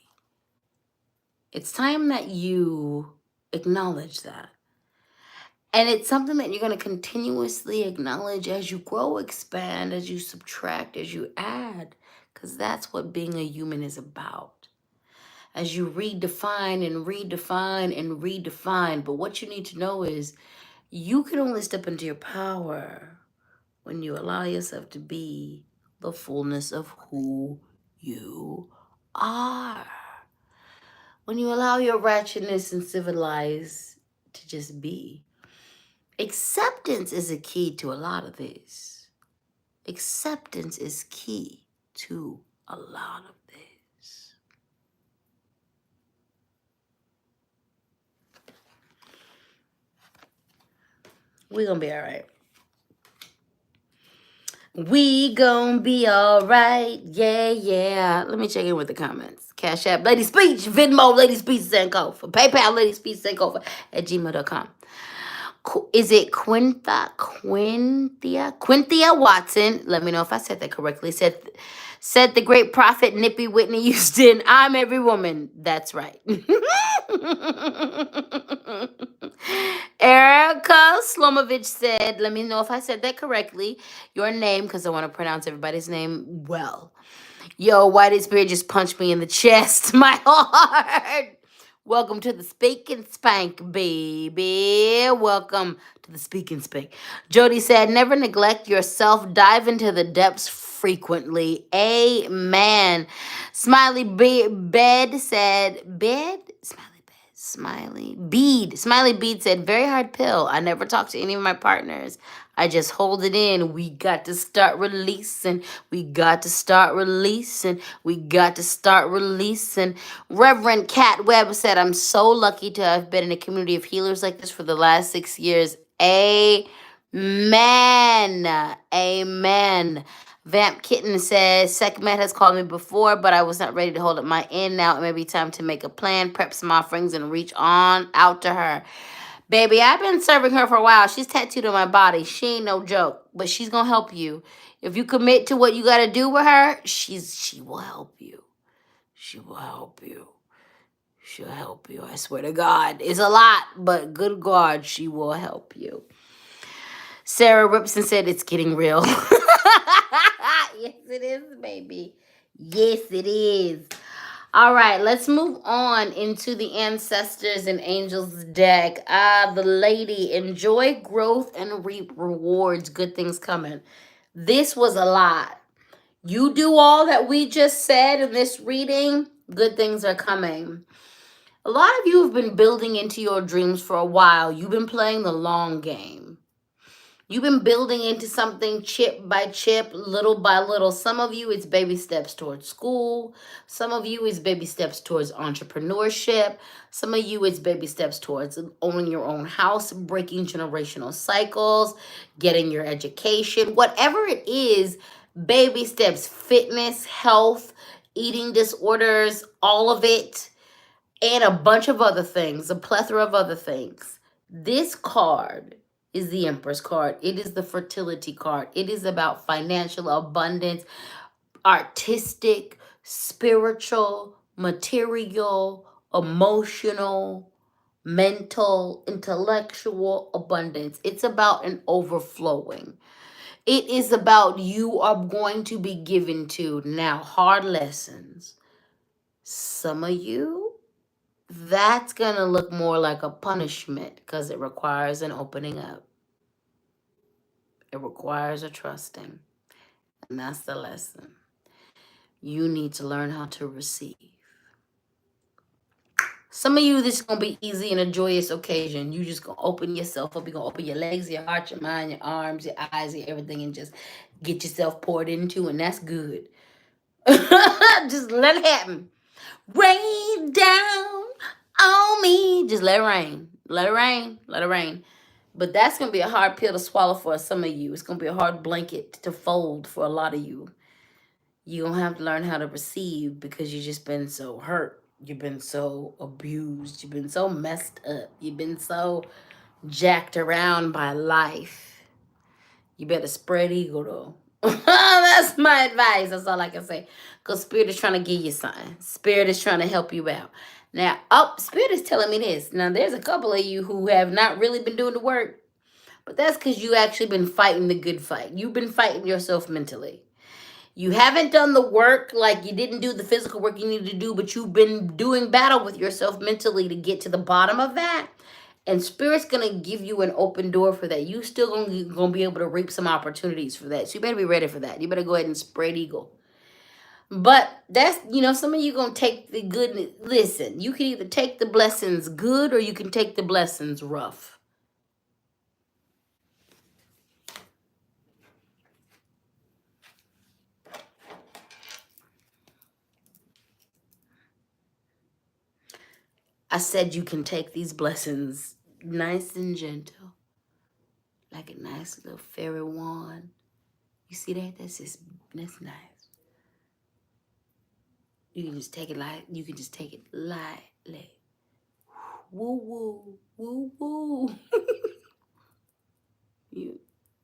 It's time that you acknowledge that. And it's something that you're going to continuously acknowledge as you grow, expand, as you subtract, as you add, because that's what being a human is about. As you redefine and redefine and redefine. But what you need to know is you can only step into your power when you allow yourself to be the fullness of who you are. When you allow your ratchetness and civilized to just be. Acceptance is a key to a lot of this. Acceptance is key to a lot of this. We're going to be all right. We gonna be all right. Yeah, yeah. Let me check in with the comments. Cash App, LadySpeech, Venmo, LadySpeech, Sankofa, PayPal, LadySpeech, Sankofa at gmail.com. Is it Quinthia Watson? Let me know if I said that correctly. Said the great prophet Nippy Whitney Houston, I'm every woman. That's right. Erica Slomovich said, let me know if I said that correctly. Your name, because I want to pronounce everybody's name well. Yo, Whitey Spirit just punched me in the chest, my heart. Welcome to the Speak and Spank, baby. Welcome to the Speak and Spank. Jody said, never neglect yourself. Dive into the depths frequently. Amen. Smiley Bed said, Smiley Bead said, very hard pill. I never talk to any of my partners. I just hold it in. We got to start releasing. We got to start releasing. We got to start releasing. Reverend Cat Webb said, I'm so lucky to have been in a community of healers like this for the last 6 years. Amen. Amen. Vamp Kitten says, Sekhmet has called me before, but I was not ready to hold up my end. Now it may be time to make a plan, prep some offerings, and reach on out to her. Baby, I've been serving her for a while. She's tattooed on my body. She ain't no joke, but she's going to help you. If you commit to what you got to do with her, she will help you. She will help you. She'll help you. I swear to God. It's a lot, but good God, she will help you. Sarah Ripson said, it's getting real. Yes, it is, baby. Yes, it is. All right, let's move on into the ancestors and angels deck. The lady, enjoy growth and reap rewards. Good things coming. This was a lot. You do all that we just said in this reading, good things are coming. A lot of you have been building into your dreams for a while. You've been playing the long game. You've been building into something chip by chip, little by little. Some of you, it's baby steps towards school. Some of you, it's baby steps towards entrepreneurship. Some of you, it's baby steps towards owning your own house, breaking generational cycles, getting your education. Whatever it is, baby steps, fitness, health, eating disorders, all of it, and a bunch of other things, a plethora of other things. This card is the Empress card. It is the fertility card. It is about financial abundance, artistic, spiritual, material, emotional, mental, intellectual abundance. It's about an overflowing. It is about you are going to be given to now hard lessons. Some of you, that's going to look more like a punishment because it requires an opening up. It requires a trusting. And that's the lesson. You need to learn how to receive. Some of you, this is going to be easy and a joyous occasion. You just going to open yourself up. You're going to open your legs, your heart, your mind, your arms, your eyes, your everything, and just get yourself poured into, and that's good. Just let it happen. Rain down on me. Just let it rain. Let it rain. Let it rain. But that's going to be a hard pill to swallow for some of you. It's going to be a hard blanket to fold for a lot of you. You're going to have to learn how to receive because you've just been so hurt. You've been so abused. You've been so messed up. You've been so jacked around by life. You better spread eagle, though. That's my advice. That's all I can say. Because Spirit is trying to give you something. Spirit is trying to help you out. Now, Spirit is telling me this. Now, there's a couple of you who have not really been doing the work. But that's because you actually been fighting the good fight. You've been fighting yourself mentally. You haven't done the work, like you didn't do the physical work you needed to do, but you've been doing battle with yourself mentally to get to the bottom of that. And Spirit's going to give you an open door for that. You still going to be able to reap some opportunities for that. So you better be ready for that. You better go ahead and spread eagle. But that's, some of you going to take the good. Listen, you can either take the blessings good or you can take the blessings rough. I said you can take these blessings nice and gentle. Like a nice little fairy wand. You see that? That's nice. You can just take it lightly. Woo woo. Woo woo. You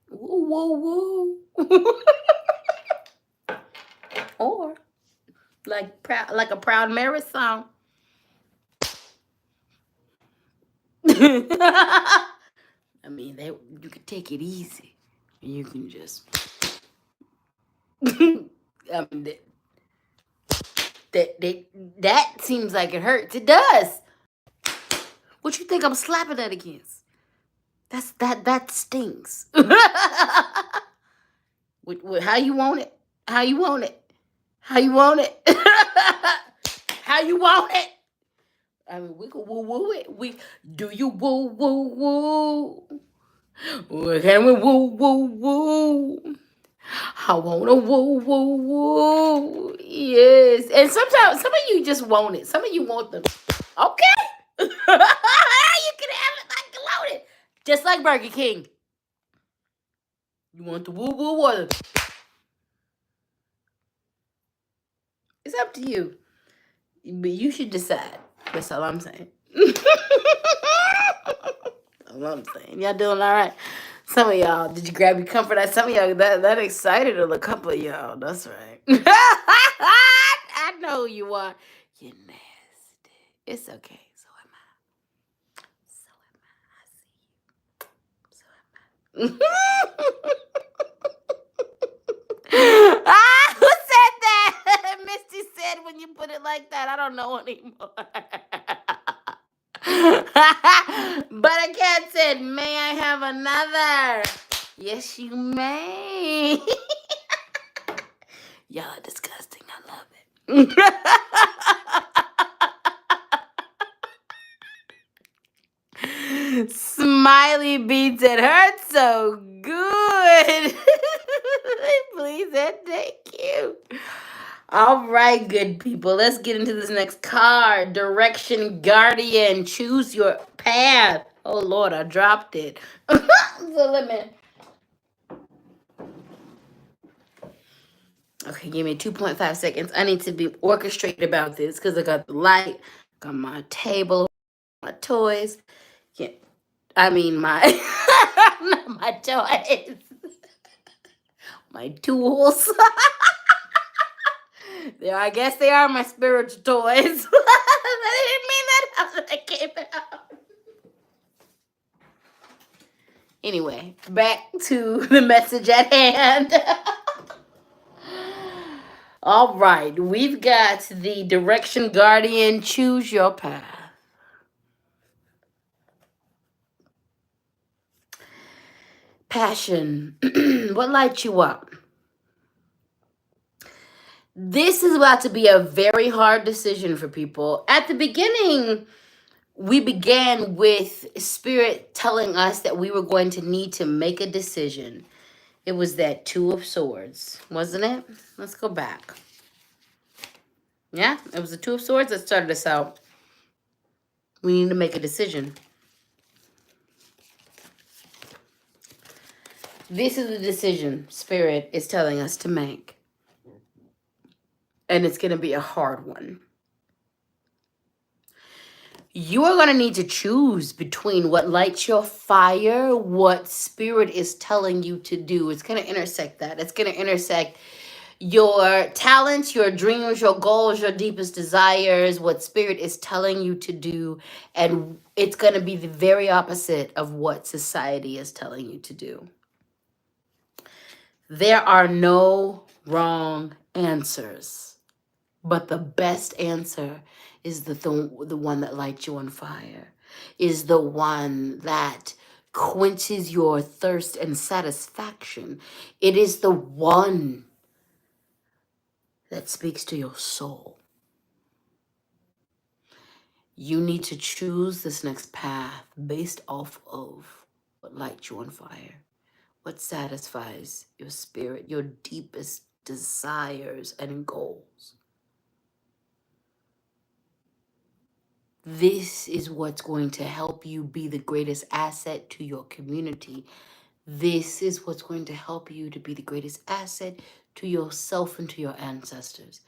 woo woo. Or like a Proud Mary song. I mean, you can take it easy. You can just. I mean, that seems like it hurts. It does. What you think I'm slapping that against? That stings. How you want it? How you want it? How you want it? How you want it? I mean, we can woo woo it. Do you woo woo woo? Can we woo woo woo? I wanna woo woo woo. Yes. And sometimes some of you just want it. Some of you want the okay. You can have it like loaded. Just like Burger King. You want the woo woo or it's up to you. But you should decide. That's all I'm saying. That's all I'm saying. Y'all doing all right? Some of y'all, did you grab your comfort? Some of y'all, that excited a couple of y'all. That's right. I know who you are. You're nasty. It's okay. So am I. I see you. So am I. Who said that? like that. I don't know anymore. But a cat said, may I have another? Yes, you may. Y'all are disgusting. I love it. Smiley beats it hurts so good. Please and thank you. All right, good people. Let's get into this next card. Direction Guardian. Choose your path. Oh, Lord, I dropped it. So let me... Okay, give me 2.5 seconds. I need to be orchestrated about this because I got the light, got my table, my toys. Yeah, I mean my not my toys, my tools. There, I guess they are my spiritual toys. I didn't mean that how that came out. Anyway, back to the message at hand. All right, we've got the Direction Guardian. Choose your path. Passion. What lights you up? This is about to be a very hard decision for people. At the beginning, we began with Spirit telling us that we were going to need to make a decision. It was that Two of Swords, wasn't it? Let's go back. Yeah, it was the Two of Swords that started us out. We need to make a decision. This is the decision Spirit is telling us to make. And it's going to be a hard one. You are going to need to choose between what lights your fire, what Spirit is telling you to do. It's going to intersect that. It's going to intersect your talents, your dreams, your goals, your deepest desires, what Spirit is telling you to do. And it's going to be the very opposite of what society is telling you to do. There are no wrong answers, but the best answer is the one that lights you on fire, is the one that quenches your thirst and satisfaction. It is the one that speaks to your soul. You need to choose this next path based off of what lights you on fire, what satisfies your spirit, your deepest desires and goals. This is what's going to help you be the greatest asset to your community. This is what's going to help you to be the greatest asset to yourself and to your ancestors.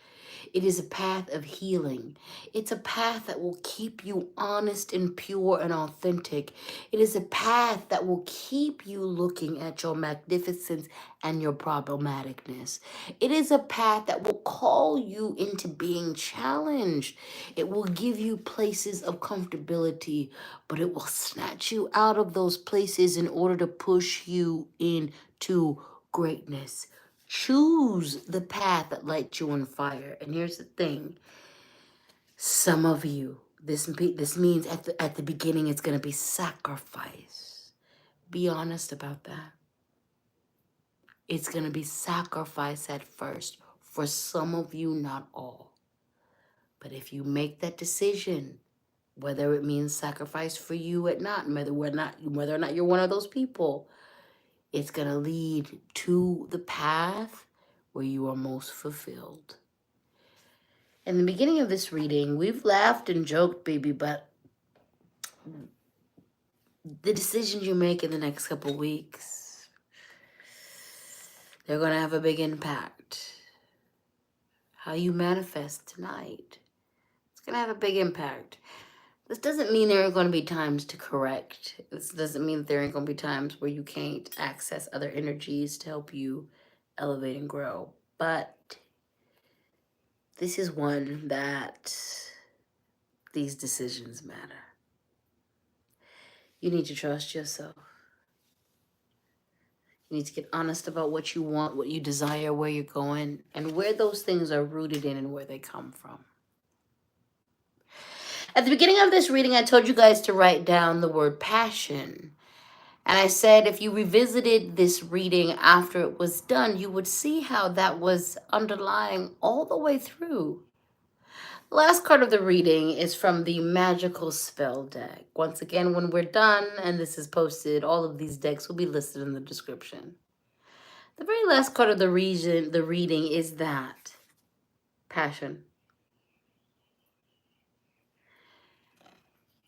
It is a path of healing. It's a path that will keep you honest and pure and authentic. It is a path that will keep you looking at your magnificence and your problematicness. It is a path that will call you into being challenged. It will give you places of comfortability, but it will snatch you out of those places in order to push you into greatness. Choose the path that lights you on fire. And here's the thing. Some of you, this means at the beginning it's going to be sacrifice. Be honest about that. It's going to be sacrifice at first. For some of you, not all. But if you make that decision, whether it means sacrifice for you or not, whether or not you're one of those people, it's going to lead to the path where you are most fulfilled. In the beginning of this reading, we've laughed and joked, baby, but the decisions you make in the next couple weeks, they're going to have a big impact. How you manifest tonight, it's going to have a big impact. This doesn't mean there aren't going to be times to correct. This doesn't mean there ain't going to be times where you can't access other energies to help you elevate and grow. But this is one that these decisions matter. You need to trust yourself. You need to get honest about what you want, what you desire, where you're going, and where those things are rooted in and where they come from. At the beginning of this reading, I told you guys to write down the word passion. And I said if you revisited this reading after it was done, you would see how that was underlying all the way through. The last card of the reading is from the Magical Spell deck. Once again, when we're done and this is posted, all of these decks will be listed in the description. The very last card of the reading is that. Passion.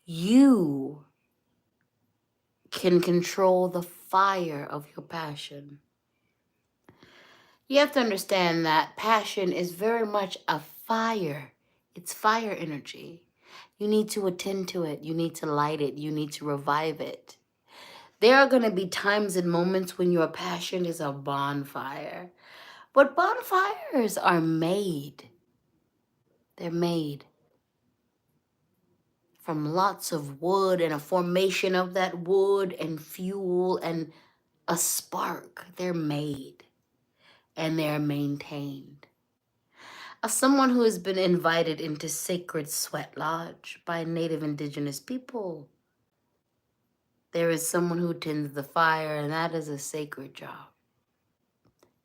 You can control the fire of your passion. You have to understand that passion is very much a fire. It's fire energy. You need to attend to it. You need to light it. You need to revive it. There are going to be times and moments when your passion is a bonfire. But bonfires are made. They're made from lots of wood and a formation of that wood and fuel and a spark. They're made and they're maintained. As someone who has been invited into Sacred Sweat Lodge by Native Indigenous people, there is someone who tends the fire, and that is a sacred job.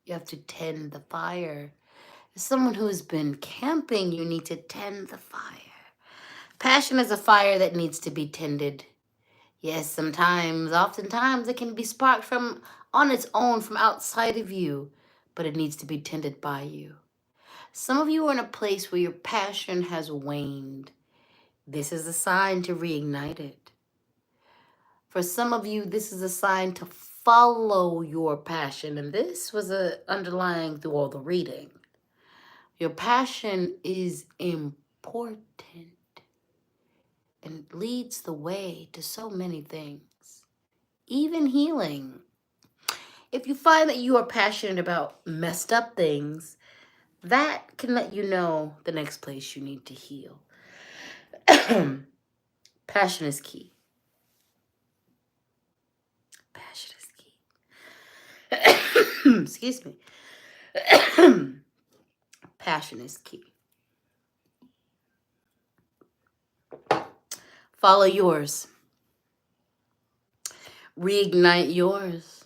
You have to tend the fire. As someone who has been camping, you need to tend the fire. Passion is a fire that needs to be tended. Yes, oftentimes it can be sparked from on its own from outside of you, but it needs to be tended by you. Some of you are in a place where your passion has waned. This is a sign to reignite it. For some of you, this is a sign to follow your passion. And this was underlying through all the reading. Your passion is important and leads the way to so many things, even healing. If you find that you are passionate about messed up things, that can let you know the next place you need to heal. Passion is key. Passion is key. Excuse me. Passion is key. Follow yours. Reignite yours.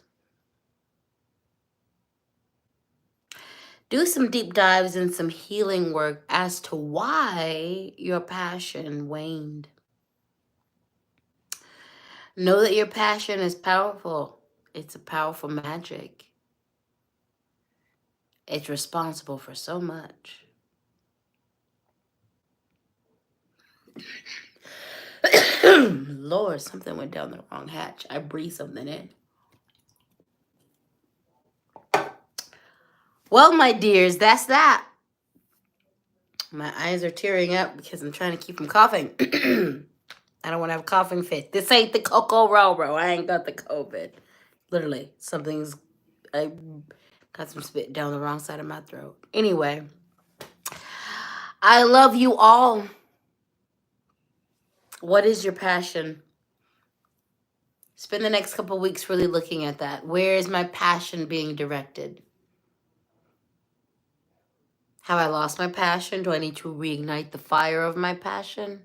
Do some deep dives and some healing work as to why your passion waned. Know that your passion is powerful. It's a powerful magic. It's responsible for so much. Lord, something went down the wrong hatch. I breathed something in. Well, my dears, that's that. My eyes are tearing up because I'm trying to keep from coughing. I don't want to have a coughing fit. This ain't the Coco Roro. I ain't got the COVID. Literally, I got some spit down the wrong side of my throat. Anyway, I love you all. What is your passion? Spend the next couple weeks really looking at that. Where is my passion being directed? Have I lost my passion? Do I need to reignite the fire of my passion?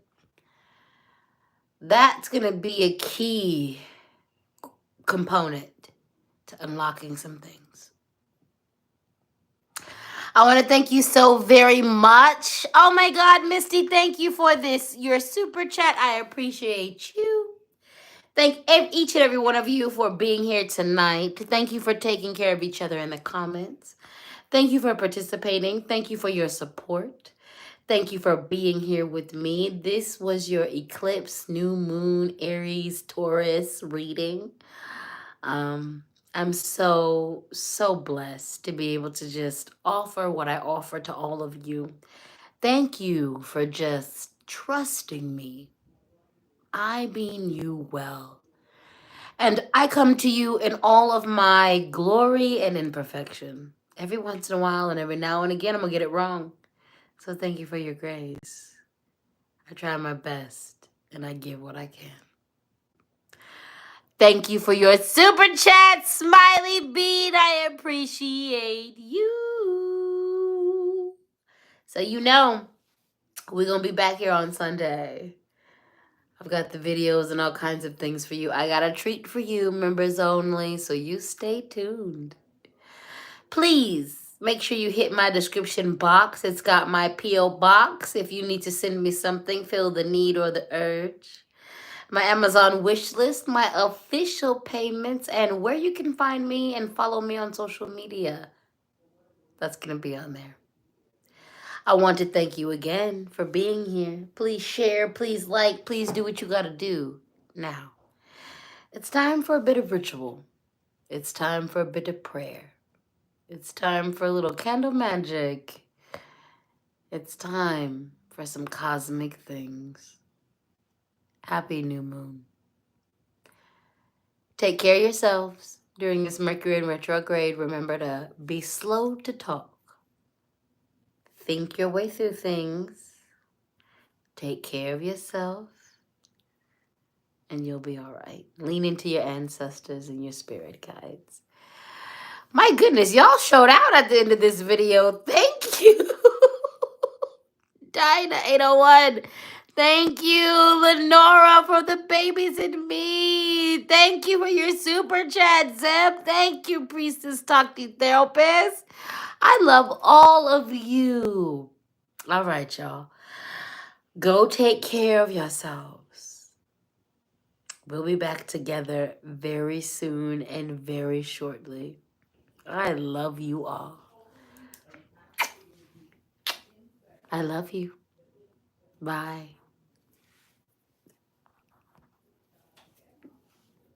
That's going to be a key component to unlocking some things. I want to thank you so very much. Oh my God, Misty, thank you for your super chat. I appreciate you. Thank each and every one of you for being here tonight. Thank you for taking care of each other in the comments. Thank you for participating. Thank you for your support. Thank you for being here with me. This was your Eclipse, New Moon, Aries, Taurus reading. I'm so blessed to be able to just offer what I offer to all of you. Thank you for just trusting me. I mean you well. And I come to you in all of my glory and imperfection. Every once in a while and every now and again, I'm going to get it wrong. So thank you for your grace. I try my best and I give what I can. Thank you for your super chat, Smiley Bean. I appreciate you. So you know, we're going to be back here on Sunday. I've got the videos and all kinds of things for you. I got a treat for you, members only, so you stay tuned. Please make sure you hit my description box. It's got my P.O. box. If you need to send me something, feel the need or the urge. My Amazon wish list, my official payments, and where you can find me and follow me on social media. That's going to be on there. I want to thank you again for being here. Please share, please like, please do what you got to do. Now, it's time for a bit of ritual. It's time for a bit of prayer. It's time for a little candle magic. It's time for some cosmic things. Happy new moon. Take care of yourselves during this Mercury in retrograde. Remember to be slow to talk. Think your way through things. Take care of yourself. And you'll be all right. Lean into your ancestors and your spirit guides. My goodness, y'all showed out at the end of this video. Thank you. Dinah 801. Thank you, Lenora, for the babies and me. Thank you for your super chat, Zeb. Thank you, Priestess Talky Therapist. I love all of you. All right, y'all. Go take care of yourselves. We'll be back together very soon and very shortly. I love you all. I love you. Bye.